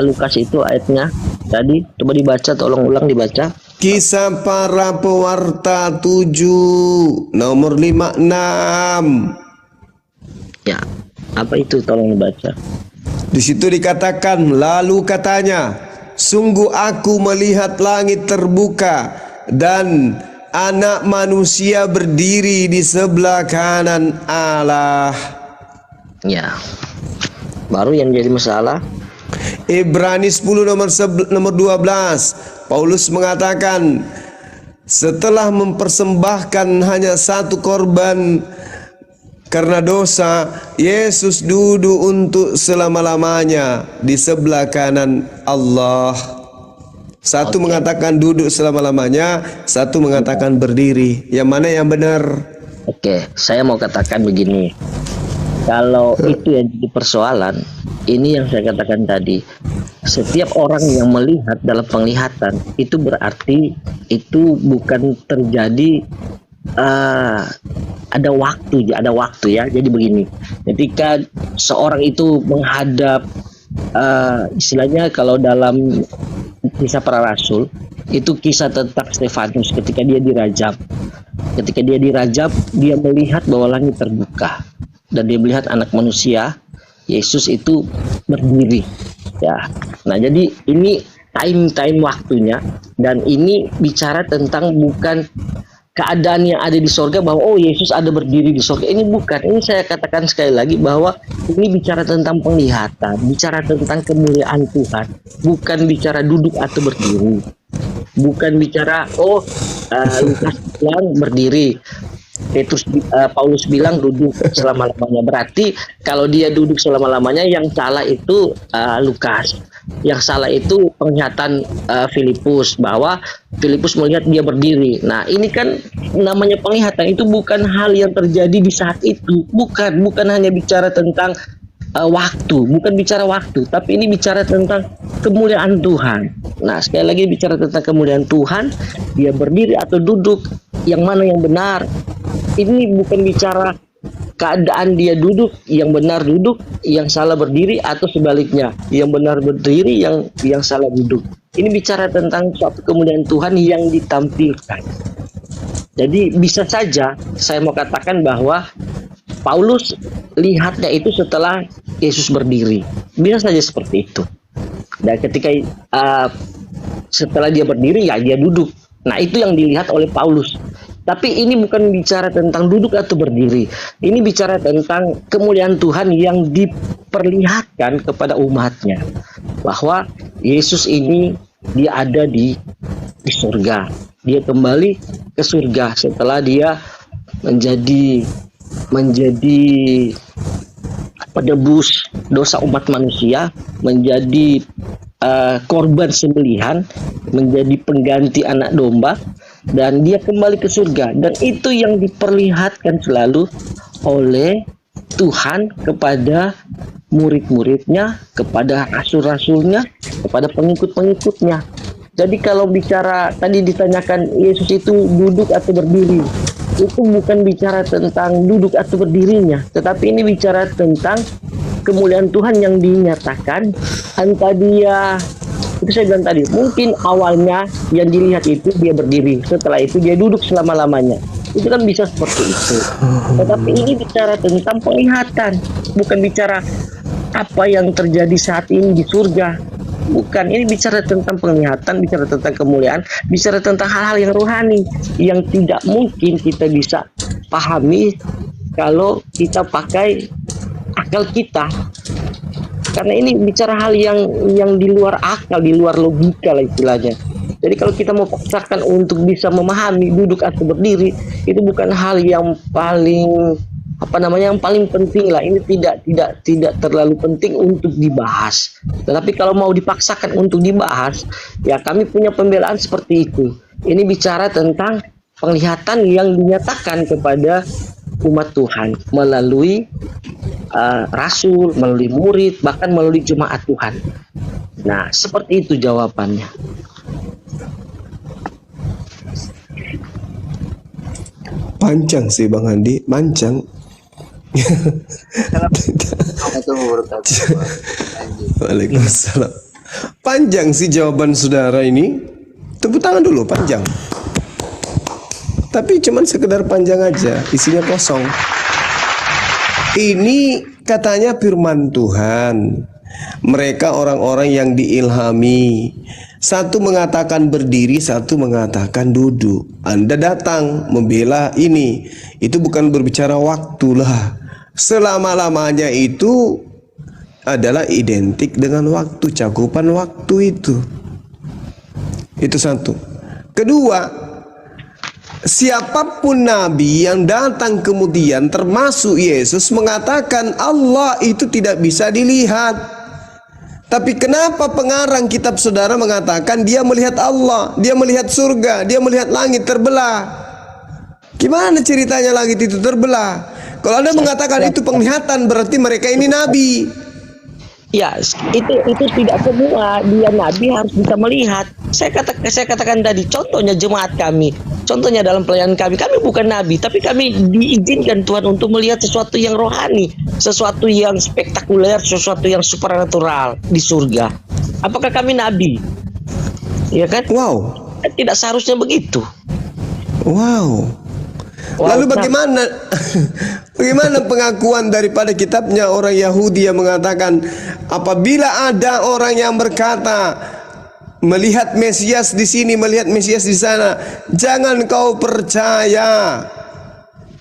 Lukas itu ayatnya tadi. Coba dibaca, tolong ulang dibaca. Kisah Para Pewarta 7 nomor 56. Ya, apa itu? Tolong dibaca. Di situ dikatakan, lalu katanya, sungguh aku melihat langit terbuka dan anak manusia berdiri di sebelah kanan Allah. Ya, baru yang jadi masalah. Ibrani 10 nomor 12. Paulus mengatakan, setelah mempersembahkan hanya satu korban karena dosa, Yesus duduk untuk selama-lamanya di sebelah kanan Allah. Satu mengatakan duduk selama-lamanya, satu mengatakan berdiri. Yang mana yang benar? Oke, saya mau katakan begini. Kalau itu yang jadi persoalan, ini yang saya katakan tadi. Setiap orang yang melihat dalam penglihatan, itu berarti itu bukan terjadi ada waktu ya. Jadi begini, ketika seorang itu menghadap istilahnya kalau dalam Kisah Para Rasul itu kisah tentang Stefanus ketika dia dirajam. Ketika dia dirajam, dia melihat bahwa langit terbuka dan dia melihat anak manusia Yesus itu berdiri. Ya. Nah, jadi ini time waktunya, dan ini bicara tentang bukan keadaan yang ada di sorga bahwa oh Yesus ada berdiri di sorga. Ini bukan. Ini saya katakan sekali lagi bahwa ini bicara tentang penglihatan, bicara tentang kemuliaan Tuhan, bukan bicara duduk atau berdiri, bukan bicara Lukas bilang berdiri, Paulus bilang duduk selama-lamanya. Berarti kalau dia duduk selama-lamanya, yang salah itu Lukas. Yang salah itu penglihatan Filipus, bahwa Filipus melihat dia berdiri. Nah, ini kan namanya penglihatan, itu bukan hal yang terjadi di saat itu. Bukan hanya bicara tentang waktu, bukan bicara waktu, tapi ini bicara tentang kemuliaan Tuhan. Nah, sekali lagi bicara tentang kemuliaan Tuhan, dia berdiri atau duduk, yang mana yang benar. Ini bukan bicara keadaan dia duduk, yang benar duduk, yang salah berdiri, atau sebaliknya, yang benar berdiri, yang salah duduk. Ini bicara tentang suatu kemuliaan Tuhan yang ditampilkan. Jadi bisa saja saya mau katakan bahwa Paulus lihatnya itu setelah Yesus berdiri. Bisa saja seperti itu. Dan ketika setelah dia berdiri, ya dia duduk. Nah, itu yang dilihat oleh Paulus. Tapi ini bukan bicara tentang duduk atau berdiri. Ini bicara tentang kemuliaan Tuhan yang diperlihatkan kepada umatnya. Bahwa Yesus ini dia ada di surga. Dia kembali ke surga setelah dia menjadi penebus dosa umat manusia, menjadi korban sembelihan, menjadi pengganti anak domba, dan dia kembali ke surga. Dan itu yang diperlihatkan selalu oleh Tuhan kepada murid-muridnya, kepada rasul-rasulnya, kepada pengikut-pengikutnya. Jadi kalau bicara tadi ditanyakan Yesus itu duduk atau berdiri, itu bukan bicara tentang duduk atau berdirinya, tetapi ini bicara tentang kemuliaan Tuhan yang dinyatakan. Entah dia, itu saya bilang tadi, mungkin awalnya yang dilihat itu dia berdiri, setelah itu dia duduk selama-lamanya. Itu kan bisa seperti itu. Tetapi ini bicara tentang penglihatan, bukan bicara apa yang terjadi saat ini di surga. Bukan, ini bicara tentang penglihatan, bicara tentang kemuliaan, bicara tentang hal-hal yang rohani yang tidak mungkin kita bisa pahami kalau kita pakai akal kita. Karena ini bicara hal yang di luar akal, di luar logika lah istilahnya. Jadi kalau kita mau paksakan untuk bisa memahami duduk atau berdiri, itu bukan hal yang paling yang paling penting lah. Ini tidak terlalu penting untuk dibahas. Tetapi kalau mau dipaksakan untuk dibahas, ya kami punya pembelaan seperti itu. Ini bicara tentang penglihatan yang dinyatakan kepada umat Tuhan melalui rasul, melalui murid, bahkan melalui jemaat Tuhan. Nah, seperti itu jawabannya. Panjang sih Bang Andi, panjang. Waalaikumsalam. Panjang sih jawaban saudara ini. Tepuk tangan dulu, panjang. Tapi cuman sekedar panjang aja, isinya kosong. Ini katanya firman Tuhan. Mereka orang-orang yang diilhami. Satu mengatakan berdiri, satu mengatakan duduk. Anda datang membela ini. Itu bukan berbicara waktu lah. Selama-lamanya itu adalah identik dengan waktu, cakupan waktu itu. Itu satu. Kedua, siapapun nabi yang datang kemudian termasuk Yesus mengatakan Allah itu tidak bisa dilihat. Tapi kenapa pengarang kitab saudara mengatakan dia melihat Allah, dia melihat surga, dia melihat langit terbelah? Gimana ceritanya langit itu terbelah? Kalau Anda mengatakan itu penglihatan, berarti mereka ini nabi. Ya, itu tidak semua dia nabi harus bisa melihat. Saya katakan tadi, contohnya jemaat kami, contohnya dalam pelayanan kami bukan nabi, tapi kami diizinkan Tuhan untuk melihat sesuatu yang rohani, sesuatu yang spektakuler, sesuatu yang supernatural di surga. Apakah kami nabi? Ya kan? Wow. Tidak seharusnya begitu. Wow. Lalu bagaimana pengakuan daripada kitabnya orang Yahudi yang mengatakan apabila ada orang yang berkata melihat Mesias di sini, melihat Mesias di sana, jangan kau percaya.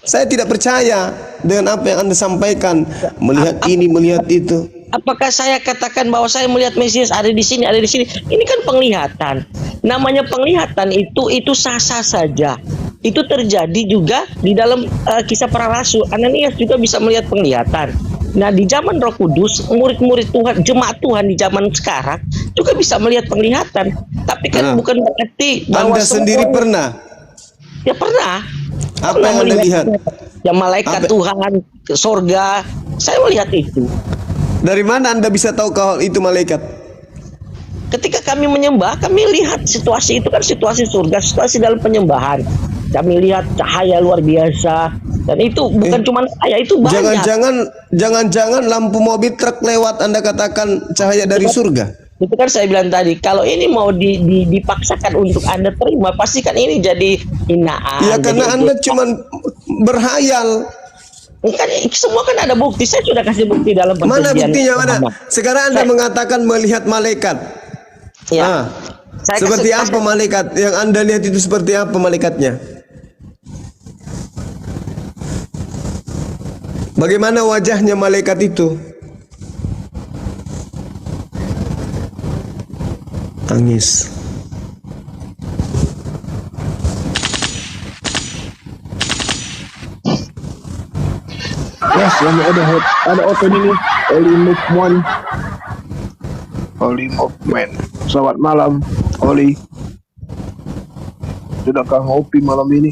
Saya tidak percaya dengan apa yang Anda sampaikan, melihat ini, melihat itu. Apakah saya katakan bahwa saya melihat Mesias ada di sini, ada di sini? Ini kan penglihatan. Namanya penglihatan itu sah-sah saja. Itu terjadi juga di dalam kisah para rasul. Ananias juga bisa melihat penglihatan. Nah, di zaman Roh Kudus, murid-murid Tuhan, jemaat Tuhan di zaman sekarang juga bisa melihat penglihatan. Tapi kan bukan berarti bahwa Anda sendiri pernah? Ya pernah. Apa yang Anda lihat? Ya malaikat Tuhan, sorga. Saya melihat itu. Dari mana Anda bisa tahu kalau itu malaikat? Ketika kami menyembah, kami lihat situasi itu kan situasi surga, situasi dalam penyembahan. Kami lihat cahaya luar biasa, dan itu bukan cuma cahaya, itu banyak. Jangan-jangan lampu mobil truk lewat Anda katakan cahaya dari surga. Itu kan saya bilang tadi, kalau ini mau dipaksakan untuk Anda terima, pasti kan ini jadi Ya karena Anda cuma berhayal. Kan semua kan ada bukti. Saya sudah kasih bukti dalam Mana perjanjian buktinya mana? lama. Sekarang Anda mengatakan melihat malaikat. Ya. Saya Seperti kasih- apa malaikat? Yang Anda lihat itu seperti apa malaikatnya? Bagaimana wajahnya malaikat itu? Tangis. Yes, yang ada open ini Oli Movement. Oli Movement. Selamat malam, Oli. Sudahkah ngopi malam ini?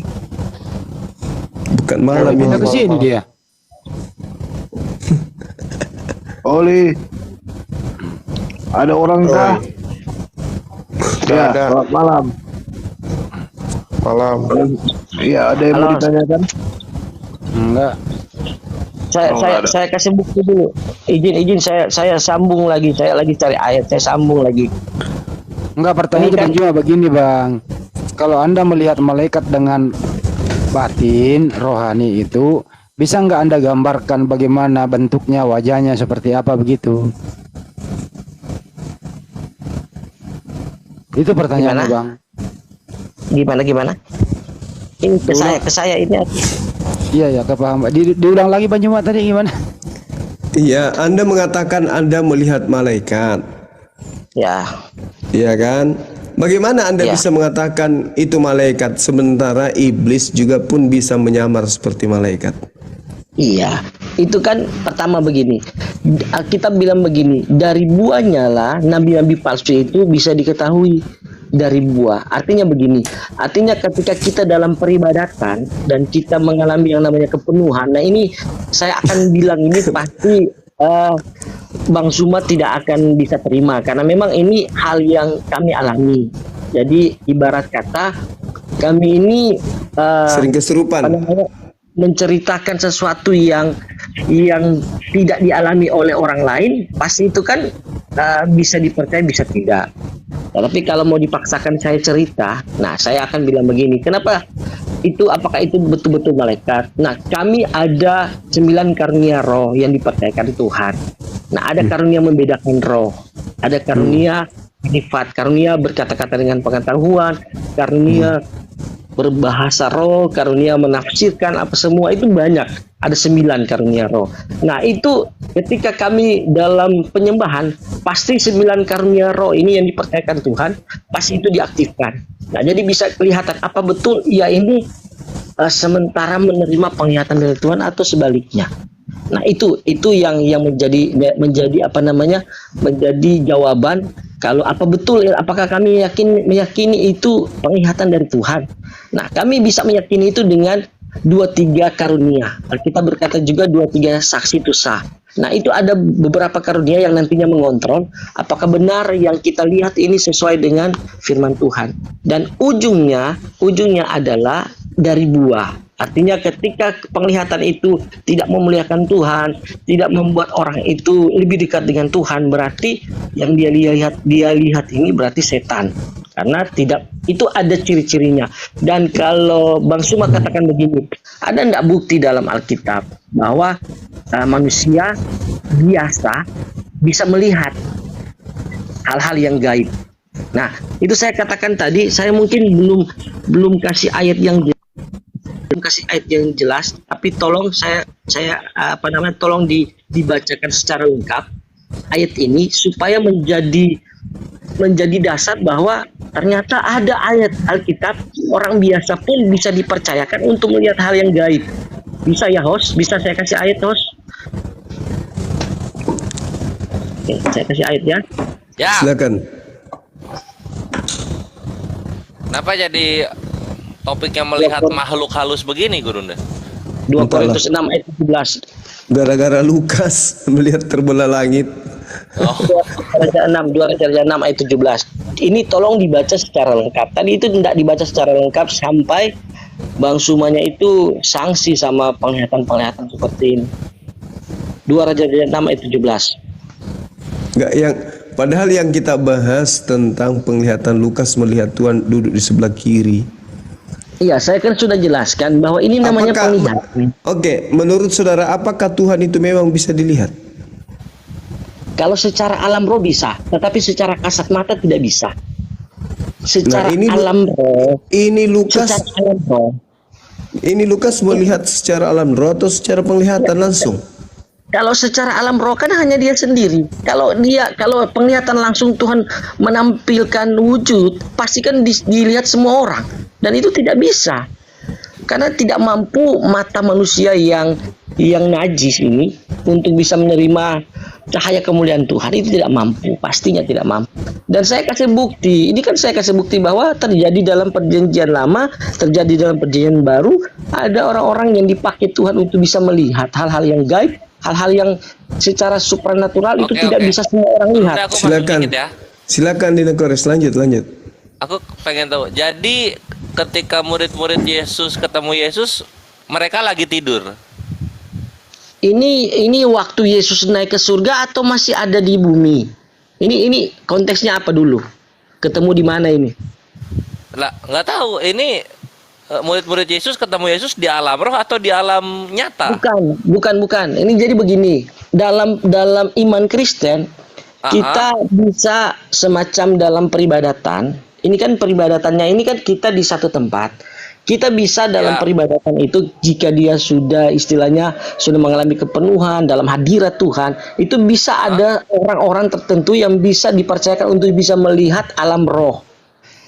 Bukan malam ini. Pindah ke sini dia. Oli. Ada orang kah? Ya, selamat malam. Malam. Iya, ada yang mau Halo. ditanyakan? Enggak. Saya kasih bukti dulu. Izin saya sambung lagi. Saya lagi cari ayat. Saya sambung lagi. Enggak, pertanyaan Ini kan- cuma begini, Bang. Kalau Anda melihat malaikat dengan batin, rohani itu, bisa nggak Anda gambarkan bagaimana bentuknya, wajahnya seperti apa begitu? Itu pertanyaannya, Gimana? Bang. Gimana? Ini ke saya ini. Iya, ya, kepaham. Diulang lagi Bang Jumat tadi gimana? Iya, Anda mengatakan Anda melihat malaikat. Ya. Iya kan? Bagaimana Anda Ya. bisa mengatakan itu malaikat sementara iblis juga pun bisa menyamar seperti malaikat? Iya, itu kan pertama begini. Kita bilang begini, dari buahnya lah nabi-nabi palsu itu bisa diketahui dari buah. Artinya begini, artinya ketika kita dalam peribadatan dan kita mengalami yang namanya kepenuhan. Nah ini saya akan bilang ini pasti Bang Suma tidak akan bisa terima karena memang ini hal yang kami alami. Jadi ibarat kata kami ini Sering kesurupan. apa namanya, menceritakan sesuatu yang tidak dialami oleh orang lain, pasti itu kan bisa dipercaya bisa tidak. Tapi kalau mau dipaksakan saya cerita, nah saya akan bilang begini, kenapa itu, apakah itu betul-betul malaikat? Nah kami ada 9 karunia roh yang dipercayakan Tuhan. Nah ada karunia membedakan roh, ada karunia sifat, karunia berkata-kata dengan pengetahuan, karunia berbahasa roh, karunia menafsirkan, apa semua itu banyak. Ada 9 karunia roh. Nah itu ketika kami dalam penyembahan, pasti 9 karunia roh ini yang dipercayakan Tuhan, pasti itu diaktifkan. Nah jadi bisa kelihatan apa betul ya ini sementara menerima penglihatan dari Tuhan atau sebaliknya. Nah itu yang menjadi apa namanya, menjadi jawaban kalau apa betul, apakah kami meyakini itu penglihatan dari Tuhan. Nah kami bisa meyakini itu dengan 2-3 karunia. Kita berkata juga 2-3 saksi itu sah. Nah itu ada beberapa karunia yang nantinya mengontrol apakah benar yang kita lihat ini sesuai dengan firman Tuhan. Dan ujungnya adalah dari buah. Artinya ketika penglihatan itu tidak memuliakan Tuhan, tidak membuat orang itu lebih dekat dengan Tuhan, berarti yang dia lihat ini berarti setan. Karena tidak, itu ada ciri-cirinya. Dan kalau Bang Suma katakan begini, ada enggak bukti dalam Alkitab bahwa manusia biasa bisa melihat hal-hal yang gaib. Nah, itu saya katakan tadi, saya mungkin belum kasih ayat yang jelas, tapi tolong saya tolong dibacakan secara lengkap ayat ini supaya menjadi dasar bahwa ternyata ada ayat Alkitab orang biasa pun bisa dipercayakan untuk melihat hal yang gaib. Bisa ya host? Bisa saya kasih ayat host? Oke, saya kasih ayat ya. Ya, Silakan. kenapa jadi topiknya melihat makhluk halus begini, Gurunda? 2 Korintus 6 ayat 17. Gara-gara Lukas melihat terbelah langit. Oh, 2 Raja 6 ayat 17. Ini tolong dibaca secara lengkap. Tadi itu tidak dibaca secara lengkap sampai Bang Sumanya itu sanksi sama penglihatan-penglihatan seperti ini. 2 Raja 6 ayat 17. Enggak, padahal yang kita bahas tentang penglihatan Lukas melihat Tuhan duduk di sebelah kiri. Iya, saya kan sudah jelaskan bahwa ini namanya penglihatan. Oke, menurut saudara apakah Tuhan itu memang bisa dilihat? Kalau secara alam roh bisa, tetapi secara kasat mata tidak bisa. Secara alam roh. Ini Lukas. Secara alam roh. Ini Lukas melihat secara alam roh atau secara penglihatan langsung? Kalau secara alam roh kan hanya dia sendiri. Kalau penglihatan langsung Tuhan menampilkan wujud, pasti kan dilihat semua orang. Dan itu tidak bisa. Karena tidak mampu mata manusia yang najis ini untuk bisa menerima cahaya kemuliaan Tuhan, itu tidak mampu, pastinya tidak mampu. Dan saya kasih bukti, ini kan saya kasih bukti bahwa terjadi dalam perjanjian lama, terjadi dalam perjanjian baru, ada orang-orang yang dipakai Tuhan untuk bisa melihat hal-hal yang gaib, hal-hal yang secara supranatural itu tidak bisa semua orang lihat. Silakan Dina Kores, lanjut. Aku pengen tahu. Jadi ketika murid-murid Yesus ketemu Yesus, mereka lagi tidur. Ini waktu Yesus naik ke surga atau masih ada di bumi? Ini konteksnya apa dulu? Ketemu di mana ini? Lah, nggak tahu. Ini murid-murid Yesus ketemu Yesus di alam roh atau di alam nyata? Bukan. Ini jadi begini. Dalam iman Kristen, kita bisa semacam dalam peribadatan. Ini kan peribadatannya ini kan kita di satu tempat. Kita bisa dalam peribadatan itu, jika dia sudah istilahnya sudah mengalami kepenuhan dalam hadirat Tuhan, itu bisa ada orang-orang tertentu yang bisa dipercayakan untuk bisa melihat alam roh.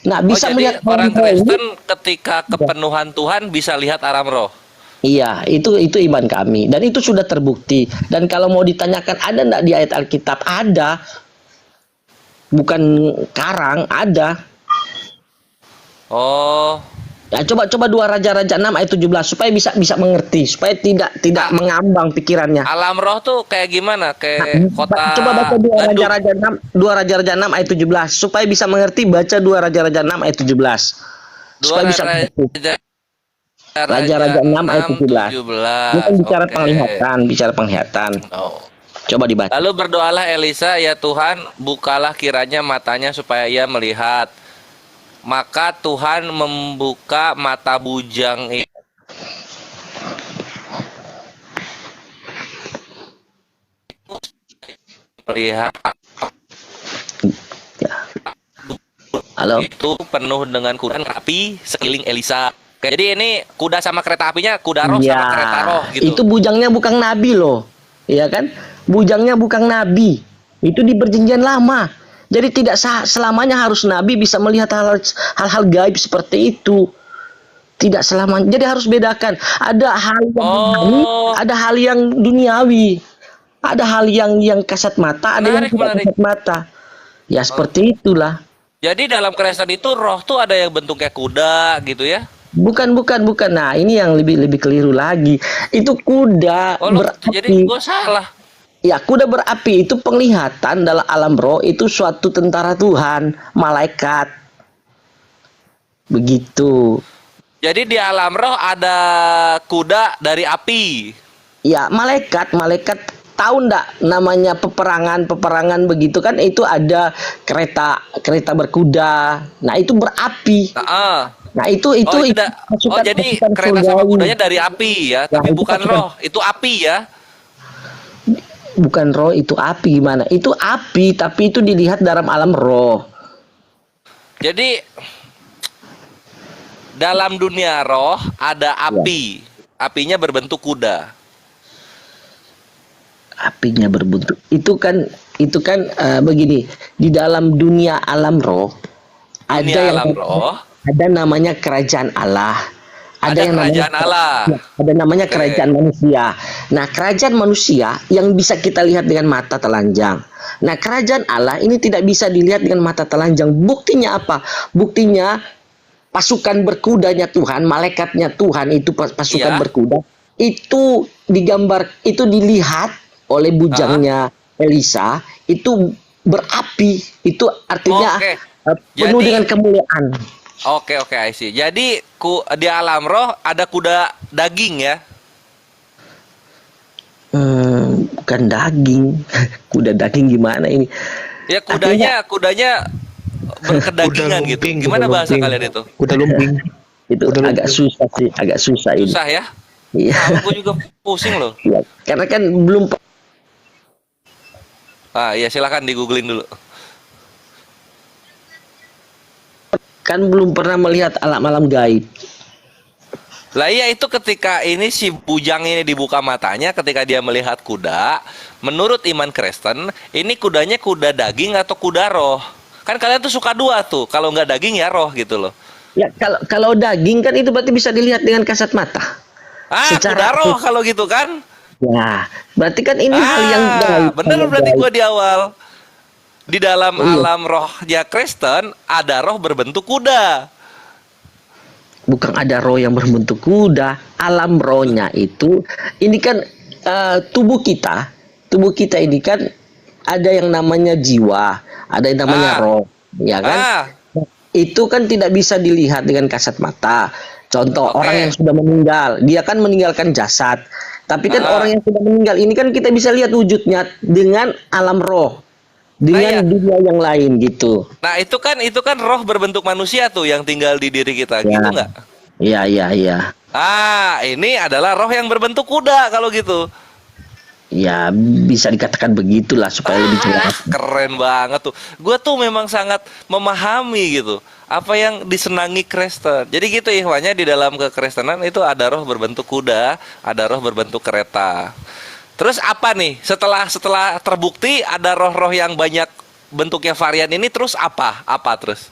Nah, bisa melihat orang Kristen ketika kepenuhan Tuhan bisa lihat alam roh. Iya, itu iman kami dan itu sudah terbukti. Dan kalau mau ditanyakan ada enggak di ayat Alkitab? Ada. Bukan karang, ada. Oh. Ya, coba 2 Raja-Raja 6 ayat 17 supaya bisa mengerti, supaya tidak mengambang pikirannya. Alam roh tuh kayak gimana? Kayak kota. Coba baca 2 Raja-Raja 6 ayat 17 supaya bisa mengerti, baca 2 Raja-Raja 6 ayat 17. Supaya bisa mengerti. Raja-Raja 6 ayat 17. Ini kan bicara penglihatan, Oh. Coba dibaca. Lalu berdoalah Elisa, ya Tuhan, bukalah kiranya matanya supaya ia melihat. Maka Tuhan membuka mata bujang itu. Melihat. Halo. Itu penuh dengan kuda api sekeliling Elisa. Jadi ini kuda sama kereta apinya, kuda roh sama kereta roh gitu. Itu bujangnya bukan nabi loh. Iya kan? Bujangnya bukan nabi. Itu di perjanjian lama. Jadi tidak selamanya harus nabi bisa melihat hal-hal gaib seperti itu. Tidak selamanya. Jadi harus bedakan. Ada hal yang rohani, ada hal yang duniawi. Ada hal yang kasat mata, ada yang tidak kasat mata. Ya seperti itulah. Jadi dalam Kristen itu roh tuh ada yang bentuknya kuda gitu ya? Bukan. Nah, ini yang lebih keliru lagi. Itu kuda berapi. Jadi gue salah. Ya, kuda berapi itu penglihatan dalam alam roh, itu suatu tentara Tuhan, malaikat. Begitu. Jadi di alam roh ada kuda dari api. Ya, malaikat tahu ndak namanya peperangan begitu kan, itu ada kereta berkuda. Nah, itu berapi. Nah, itu jadi kereta sama kudanya dari api ya, tapi bukan roh, itu api ya. Bukan roh, itu api. Gimana? Itu api, tapi itu dilihat dalam alam roh. Jadi dalam dunia roh ada api. Apinya berbentuk kuda. Apinya berbentuk. Itu kan begini, di dalam dunia alam roh ada namanya kerajaan Allah. Ada namanya kerajaan manusia. Nah, kerajaan manusia yang bisa kita lihat dengan mata telanjang. Nah, kerajaan Allah ini tidak bisa dilihat dengan mata telanjang. Buktinya apa? Buktinya pasukan berkudanya Tuhan, malaikatnya Tuhan, itu pasukan berkuda. Itu dilihat oleh bujangnya Elisa, itu berapi. Itu artinya penuh dengan kemuliaan. Oke, I see. Jadi di alam roh ada kuda daging ya? Bukan daging. Kuda daging gimana ini? Ya kudanya berkedagingan gitu. Gimana bahasa kalian itu? Kuda lumping. Itu agak susah sih, agak susah ini. Susah ya? Iya. Nah, gue juga pusing loh. Ya, karena kan belum Ya silakan di googling dulu. pernah melihat alam gaib. Lah iya, itu ketika ini si bujang ini dibuka matanya ketika dia melihat kuda, menurut iman Kristen, ini kudanya kuda daging atau kuda roh? Kan kalian tuh suka dua tuh, kalau nggak daging ya roh gitu loh. Ya kalau daging kan itu berarti bisa dilihat dengan kasat mata. Kuda roh kalau gitu kan? Ya, berarti kan ini hal yang bener berarti gua di awal. Di dalam alam rohnya Kristen ada roh berbentuk kuda. Bukan ada roh yang berbentuk kuda, alam rohnya itu ini kan tubuh kita ini kan ada yang namanya jiwa, ada yang namanya roh, ya kan? Itu kan tidak bisa dilihat dengan kasat mata. Contoh orang yang sudah meninggal, dia kan meninggalkan jasad. Tapi kan orang yang sudah meninggal ini kan kita bisa lihat wujudnya dengan alam roh, dengan dunia yang lain gitu. Nah itu kan roh berbentuk manusia tuh yang tinggal di diri kita, gitu nggak? Iya. Ini adalah roh yang berbentuk kuda kalau gitu. Ya bisa dikatakan begitulah supaya lebih jelas. Keren banget tuh. Gue tuh memang sangat memahami gitu apa yang disenangi Kristen. Jadi gitu ihwanya, di dalam kekristenan itu ada roh berbentuk kuda, ada roh berbentuk kereta. Terus apa nih setelah terbukti ada roh-roh yang banyak bentuknya varian ini, terus apa terus?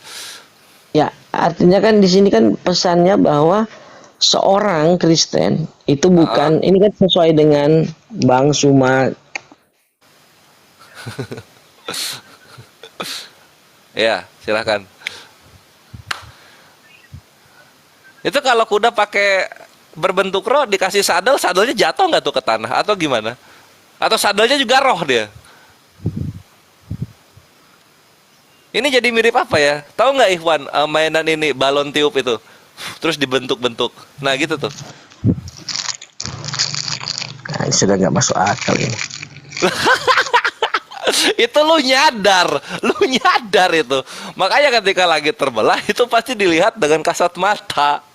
Ya artinya kan di sini kan pesannya bahwa seorang Kristen itu bukan, ini kan sesuai dengan Bang Suma. Ya, silakan. Itu kalau kuda pakai berbentuk roh dikasih sadelnya jatuh nggak tuh ke tanah atau gimana? Atau sadelnya juga roh dia? Ini jadi mirip apa ya? Tahu nggak Ikhwan, mainan ini balon tiup itu? Terus dibentuk-bentuk. Nah gitu tuh. Nah, ini sudah nggak masuk akal ini. Itu lu nyadar itu. Makanya ketika langit terbelah itu pasti dilihat dengan kasat mata.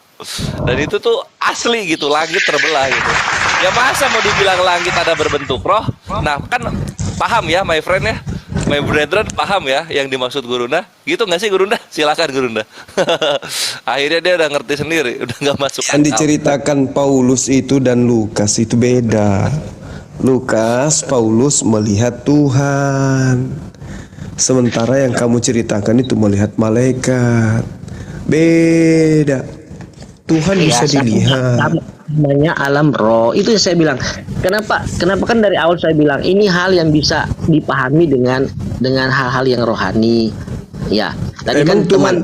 Dan itu tuh asli gitu, langit terbelah gitu. Ya masa mau dibilang langit ada berbentuk roh? Nah kan paham ya my friend ya, my brethren, paham ya yang dimaksud Gurunda? Gitu nggak sih Gurunda? Silakan Gurunda. Akhirnya dia udah ngerti sendiri, udah nggak masuk. Yang diceritakan Paulus itu dan Lukas itu beda. Paulus melihat Tuhan, sementara yang kamu ceritakan itu melihat malaikat. Beda. Tuhan bisa dilihat. Namanya alam roh. Itu yang saya bilang. Kenapa kan dari awal saya bilang ini hal yang bisa dipahami dengan hal-hal yang rohani. Ya. Tadi Emang kan Tuhan,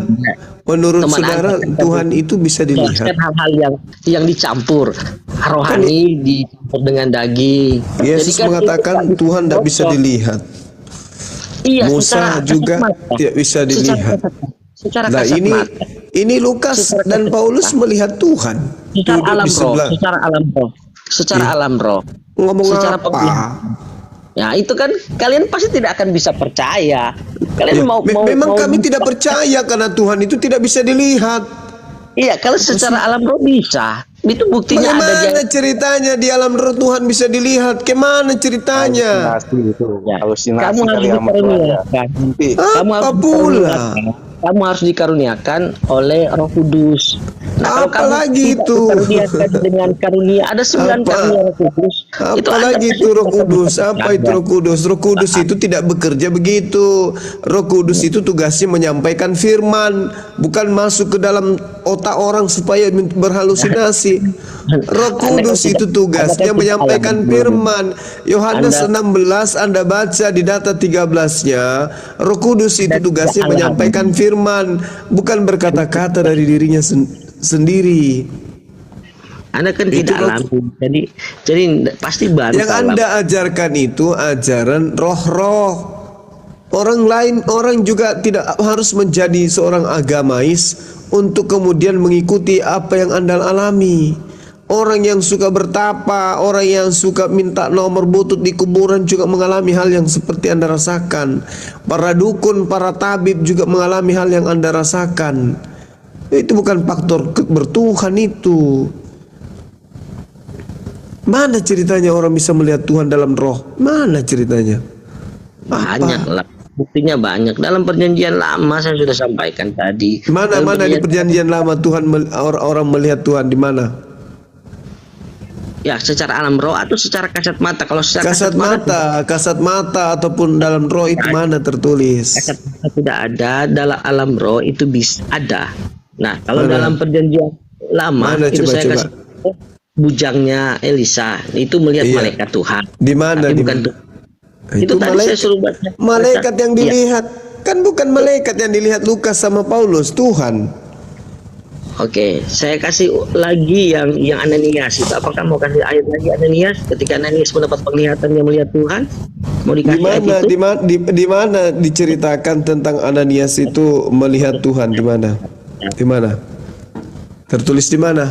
menurut saudara Tuhan itu bisa dilihat. Hal-hal yang dicampur rohani dicampur dengan daging. Yesus kan mengatakan Tuhan tidak bisa dilihat. Iya, Musa juga tidak bisa dilihat. Nah ini Lukas dan Paulus melihat Tuhan secara alam roh, secara alam roh. Ngomong secara apa? Ya itu kan kalian pasti tidak akan bisa percaya. Kalian memang kami tidak percaya karena Tuhan itu tidak bisa dilihat. Iya, kalau secara alam roh bisa. Itu buktinya Bagaimana ceritanya di alam roh Tuhan bisa dilihat? Kemana ceritanya? Kamu harus dikaruniakan. Apa pula? Kamu harus dikaruniakan oleh Roh Kudus. Nah, apa lagi itu? Dengan karunia ada 9 karunia Roh Kudus. Apa lagi itu Roh Kudus? Apa itu Roh Kudus? Roh Kudus itu tidak bekerja begitu. Roh Kudus itu tugasnya menyampaikan firman, bukan masuk ke dalam otak orang supaya berhalusinasi. Roh Kudus itu tugasnya menyampaikan firman. Yohanes 16 Anda baca di data 13-nya, Roh Kudus itu tugasnya menyampaikan firman, bukan berkata-kata dari dirinya sendiri. Anda kan tidak alami, jadi pasti baru. Yang Anda ajarkan itu ajaran roh-roh. Orang juga tidak harus menjadi seorang agamais untuk kemudian mengikuti apa yang Anda alami. Orang yang suka bertapa, orang yang suka minta nomor butut di kuburan juga mengalami hal yang seperti Anda rasakan. Para dukun, para tabib juga mengalami hal yang Anda rasakan. Itu bukan faktor bertuhan itu. Mana ceritanya orang bisa melihat Tuhan dalam roh? Mana ceritanya? Banyak lah. Buktinya banyak. Dalam perjanjian lama saya sudah sampaikan tadi. Mana di perjanjian lama Tuhan orang melihat Tuhan di mana? Ya, secara alam roh atau secara kasat mata. Kalau secara kasat mata ataupun dalam roh itu mana tertulis? Kasat mata tidak ada, dalam alam roh itu bisa ada. Nah, kalau dalam perjanjian lama itu saya kasih bujangnya Elisa itu melihat malaikat Tuhan. Di mana? Itu tadi saya suruh baca. Malaikat yang dilihat kan bukan malaikat yang dilihat Lukas sama Paulus, Tuhan. Oke, saya kasih lagi yang Ananias itu. Apakah mau kasih ayat lagi Ananias? Ketika Ananias mendapat penglihatan yang melihat Tuhan, mau dikasih ayat itu? Di mana diceritakan tentang Ananias itu melihat Tuhan? Di mana? Di mana? Tertulis di mana?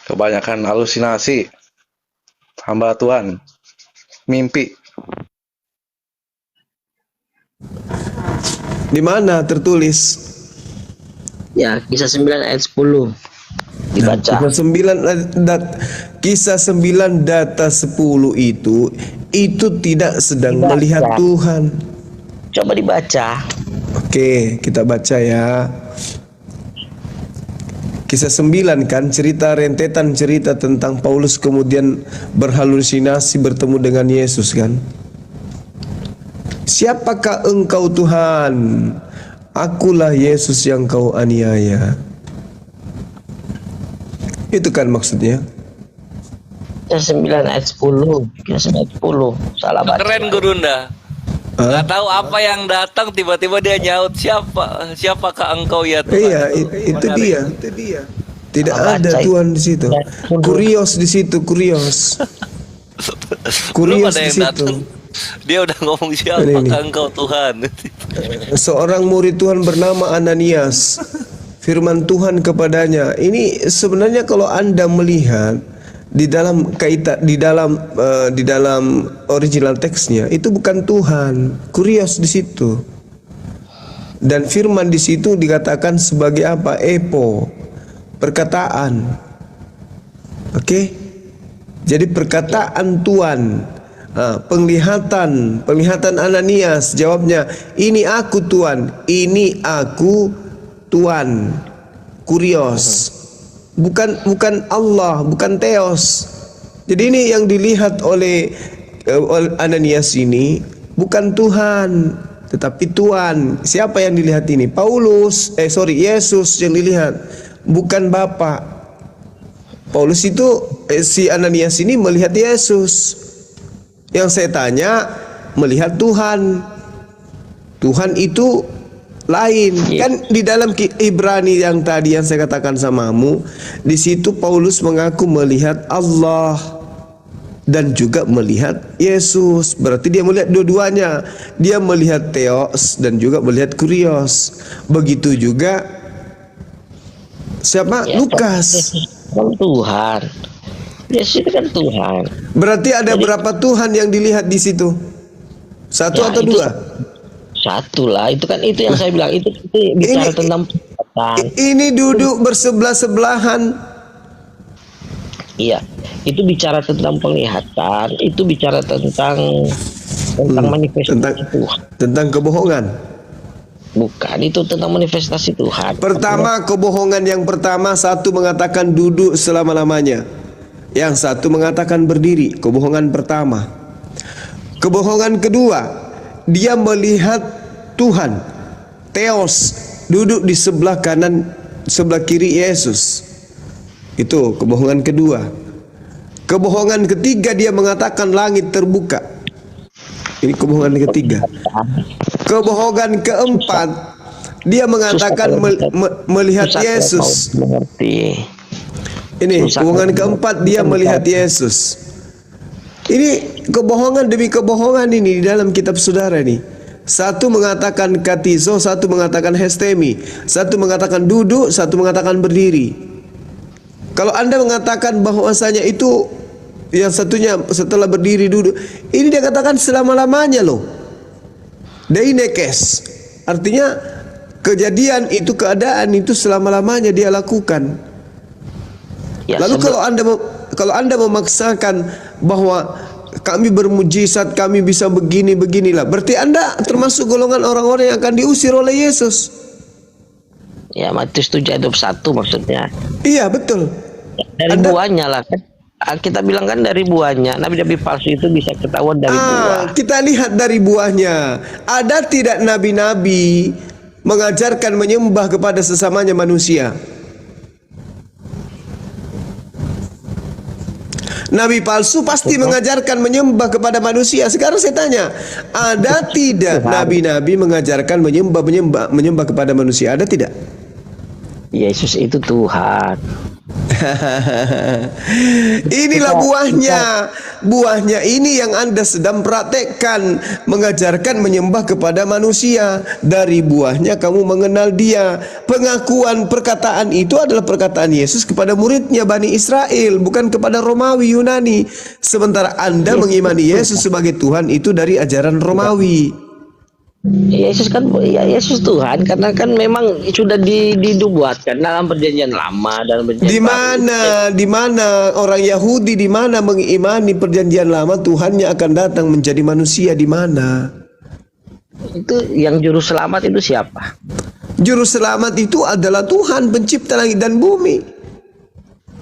Kebanyakan halusinasi hamba Tuhan, mimpi. Di mana tertulis? Ya, kisah 9 ayat 10 dibaca. Kisah 9 data 10 itu tidak sedang melihat Tuhan. Coba dibaca. Oke, kita baca ya. Kisah 9 kan rentetan cerita tentang Paulus kemudian berhalusinasi bertemu dengan Yesus kan. Siapakah engkau Tuhan? Akulah Yesus yang kau aniaya. Itu kan maksudnya. Kisah 9 ayat 10. Kisah 9 ayat 10. Salah baca. Keren Gurunda. Nggak tahu apa yang datang tiba-tiba dia nyaut siapakah engkau ya Tuhan? Iya, itu dia. Tidak ada Tuhan di situ. Kurios di situ, kurios. Kurios di situ. Dia udah ngomong siapakah engkau Tuhan? Seorang murid Tuhan bernama Ananias. Firman Tuhan kepadanya. Ini sebenarnya kalau Anda melihat di dalam di dalam original teksnya itu bukan Tuhan, kurios di situ. Dan firman di situ dikatakan sebagai apa? Epo, perkataan. Oke? Jadi perkataan Tuhan. Penglihatan Ananias jawabnya, ini aku Tuhan, ini aku Tuhan. Kurios. Bukan Allah, bukan Theos. Jadi ini yang dilihat oleh Ananias ini bukan Tuhan, tetapi Tuhan. Siapa yang dilihat ini? Yesus yang dilihat, bukan Bapa. Paulus itu si Ananias ini melihat Yesus. Yang saya tanya melihat Tuhan. Tuhan itu lain kan di dalam Ibrani yang tadi yang saya katakan samamu, di situ Paulus mengaku melihat Allah dan juga melihat Yesus. Berarti dia melihat dua-duanya. Dia melihat Theos dan juga melihat Kurios. Begitu juga siapa? Lukas. Tuhan. Yesus itu kan Tuhan. Berarti ada berapa Tuhan yang dilihat di situ? Satu atau dua? Satu lah, itu kan itu yang saya bilang itu bicara tentang penglihatan. Ini duduk bersebelah-sebelahan. Iya, itu bicara tentang penglihatan, itu bicara tentang manifestasi Tuhan. Tentang kebohongan. Bukan, itu tentang manifestasi Tuhan. Pertama, kebohongan yang pertama, satu mengatakan duduk selama-lamanya. Yang satu mengatakan berdiri, kebohongan pertama. Kebohongan kedua, dia melihat Tuhan, Theos, duduk di sebelah kanan, sebelah kiri Yesus. Itu kebohongan kedua. Kebohongan ketiga, dia mengatakan langit terbuka. Ini kebohongan ketiga. Kebohongan keempat, dia mengatakan melihat Yesus. Ini kebohongan keempat, dia melihat Yesus. Ini kebohongan demi kebohongan ini di dalam kitab saudara nih. Satu mengatakan katizo, satu mengatakan hestemi, satu mengatakan duduk, satu mengatakan berdiri. Kalau Anda mengatakan bahwasanya itu yang satunya setelah berdiri duduk. Ini dia katakan selama-lamanya loh. Deinekes. Artinya kejadian itu, keadaan itu selama-lamanya dia lakukan. Ya, Lalu kalau Anda memaksakan bahwa kami bermujizat, kami bisa beginilah, berarti Anda termasuk golongan orang-orang yang akan diusir oleh Yesus. Ya, Matius 7:21 maksudnya. Iya, betul. Dari buahnya lah kan. Kita bilang kan dari buahnya. Nabi-nabi palsu itu bisa ketahuan dari buah. Kita lihat dari buahnya. Ada tidak nabi-nabi mengajarkan menyembah kepada sesamanya manusia? Nabi palsu pasti mengajarkan menyembah kepada manusia. Sekarang saya tanya, ada tidak nabi-nabi mengajarkan menyembah kepada manusia? Ada tidak? Yesus itu Tuhan. Inilah buahnya. Buahnya ini yang Anda sedang praktekkan, mengajarkan menyembah kepada manusia. Dari buahnya kamu mengenal Dia. Pengakuan perkataan itu adalah perkataan Yesus kepada muridnya Bani Israel, bukan kepada Romawi Yunani. Sementara Anda mengimani Yesus sebagai Tuhan itu dari ajaran Romawi. Yesus kan, ya Yesus Tuhan, karena kan memang sudah dibuatkan dalam perjanjian lama dan perjanjian di mana orang Yahudi di mana mengimani perjanjian lama Tuhannya akan datang menjadi manusia, di mana? Itu yang juru selamat itu siapa? Juru selamat itu adalah Tuhan pencipta langit dan bumi.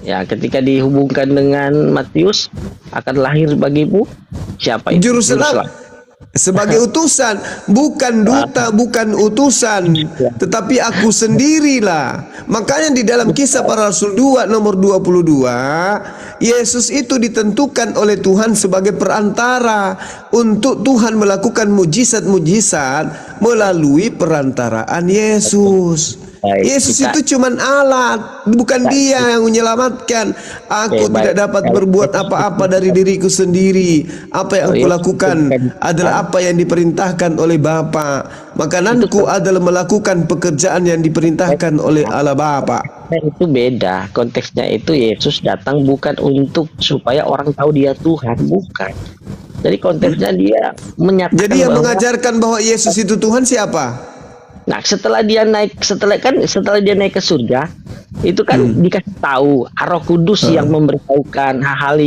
Ya, ketika dihubungkan dengan Matius akan lahir bagimu, siapa itu? Juru selamat sebagai utusan, bukan duta, bukan utusan, tetapi aku sendirilah. Makanya di dalam Kisah Para Rasul 2 nomor 22, Yesus itu ditentukan oleh Tuhan sebagai perantara untuk Tuhan melakukan mujizat-mujizat melalui perantaraan Yesus. Yesus itu cuman alat, bukan Dia yang menyelamatkan. Aku tidak dapat berbuat apa-apa dari diriku sendiri. Apa yang aku lakukan adalah apa yang diperintahkan oleh Bapa. Makananku adalah melakukan pekerjaan yang diperintahkan oleh Allah Bapa. Itu beda konteksnya. Itu Yesus datang bukan untuk supaya orang tahu Dia Tuhan, bukan. Jadi konteksnya Dia menyatakan. Jadi yang mengajarkan bahwa Yesus itu Tuhan siapa? Nah, setelah dia naik ke surga, itu kan dikasih tahu Roh Kudus yang memberitahukan hal-hal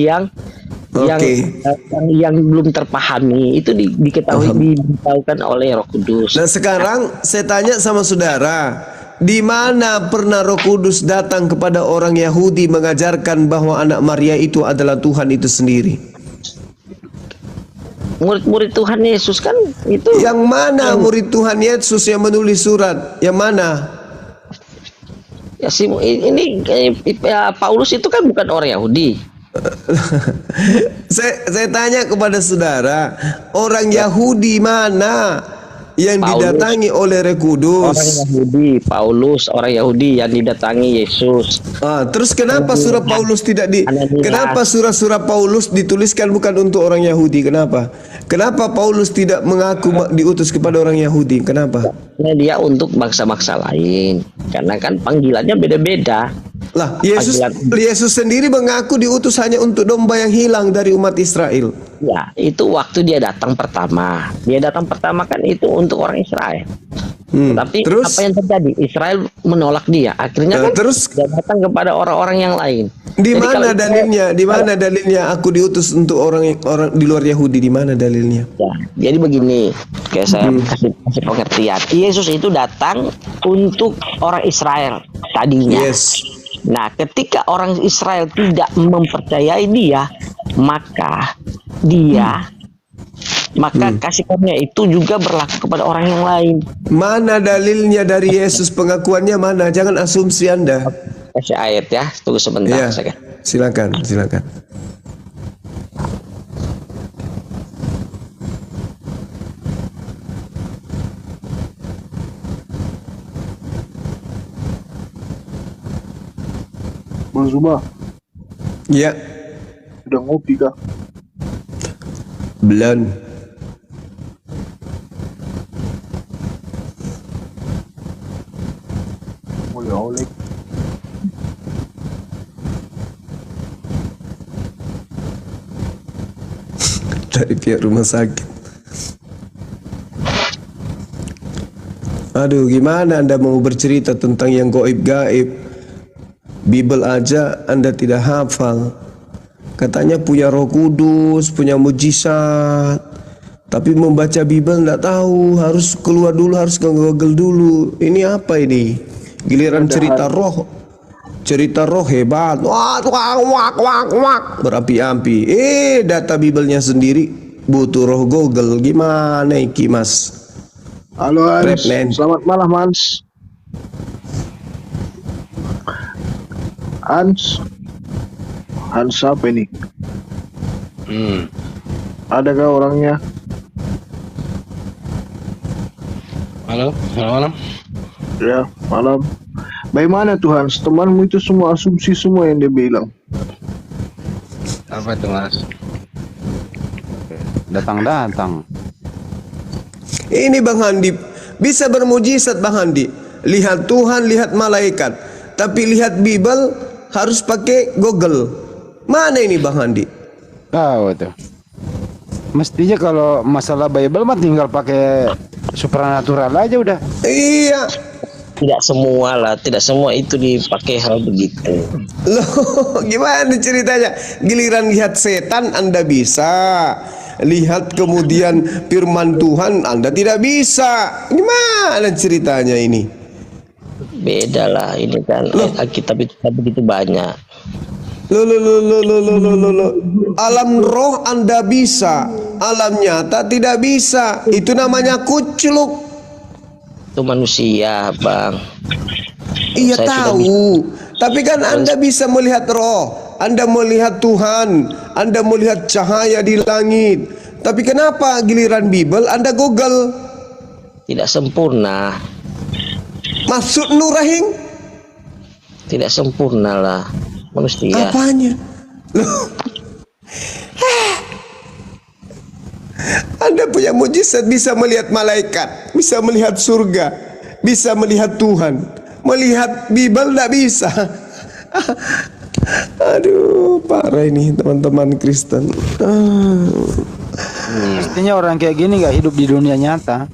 yang belum terpahami, itu diberitahukan oleh Roh Kudus. Nah, sekarang saya tanya sama saudara, di mana pernah Roh Kudus datang kepada orang Yahudi mengajarkan bahwa anak Maria itu adalah Tuhan itu sendiri? Murid-murid Tuhan Yesus kan itu. Yang mana murid Tuhan Yesus yang menulis surat? Yang mana? Ya, Paulus itu kan bukan orang Yahudi. saya tanya kepada saudara, orang Yahudi mana yang didatangi oleh Roh Kudus? Orang Yahudi, Paulus, orang Yahudi yang didatangi Yesus. Terus kenapa surah Paulus kenapa surah-surah Paulus dituliskan bukan untuk orang Yahudi? Kenapa Paulus tidak mengaku diutus kepada orang Yahudi? Kenapa? Karena dia untuk bangsa-bangsa lain. Karena kan panggilannya beda-beda. Lah, Yesus sendiri mengaku diutus hanya untuk domba yang hilang dari umat Israel. Ya, itu waktu dia datang pertama. Dia datang pertama kan itu untuk orang Israel. Tapi terus, apa yang terjadi? Israel menolak dia. Akhirnya kan dia datang kepada orang-orang yang lain. Di mana dalilnya? Di mana dalilnya aku diutus untuk orang di luar Yahudi? Di mana dalilnya? Ya, jadi begini, kayak saya kasih pengertian. Yesus itu datang untuk orang Israel tadinya. Yes. Nah, ketika orang Israel tidak mempercayai dia, maka kasih karunia itu juga berlaku kepada orang yang lain. Mana dalilnya dari Yesus, pengakuannya mana? Jangan asumsi Anda. Kasih ayat ya, tunggu sebentar. Ya, silakan. Bang Zuma. Ya. Sudah ngopi kah? Belum. Oleh. dari pihak rumah sakit. Aduh, gimana Anda mau bercerita tentang yang gaib-gaib? Bible aja Anda tidak hafal. Katanya punya Roh Kudus, punya mujizat. Tapi membaca Bible tidak tahu, harus keluar dulu, harus Google dulu. Ini apa ini? Giliran cerita roh. Cerita roh hebat. Wah, wak wak wak berapi-api. Data Biblenya sendiri butuh roh Google. Gimana iki, Mas? Halo Hans, Repnen. selamat malam Hans. Hans apa ini? Adakah orangnya? Halo, selamat malam. Ya, malam. Bagaimana tuh Hans? Temanmu itu semua asumsi semua yang dia bilang. Apa itu Mas? Datang-datang. Ini Bang Handi bisa bermujizat Bang Handi. Lihat Tuhan, lihat malaikat. Tapi lihat Bible harus pakai Google. Mana ini Bang Handi? Tahu tuh. Mestinya kalau masalah Bible mah tinggal pakai supranatural aja udah. Iya. Tidak semua lah, tidak semua itu dipakai hal begitu. Loh, gimana ceritanya? Giliran lihat setan Anda bisa. Lihat kemudian firman Tuhan Anda tidak bisa. Gimana ceritanya ini? Beda lah, ini kan Alkitab itu begitu banyak. Loh. Alam roh Anda bisa, alam nyata tidak bisa. Itu namanya kucluk. Itu manusia, Bang. Iya Saya tahu. Tapi kan Anda bisa melihat roh. Anda melihat Tuhan, Anda melihat cahaya di langit. Tapi kenapa giliran Bible Anda Google? Tidak sempurna. Maksud Nurahing? Tidak sempurna lah manusia. Apanya? Loh. Anda punya mujizat, bisa melihat malaikat, bisa melihat surga, bisa melihat Tuhan. Melihat Bible tidak bisa. Aduh, parah ini teman-teman Kristen. Mestinya orang kayak gini nggak hidup di dunia nyata.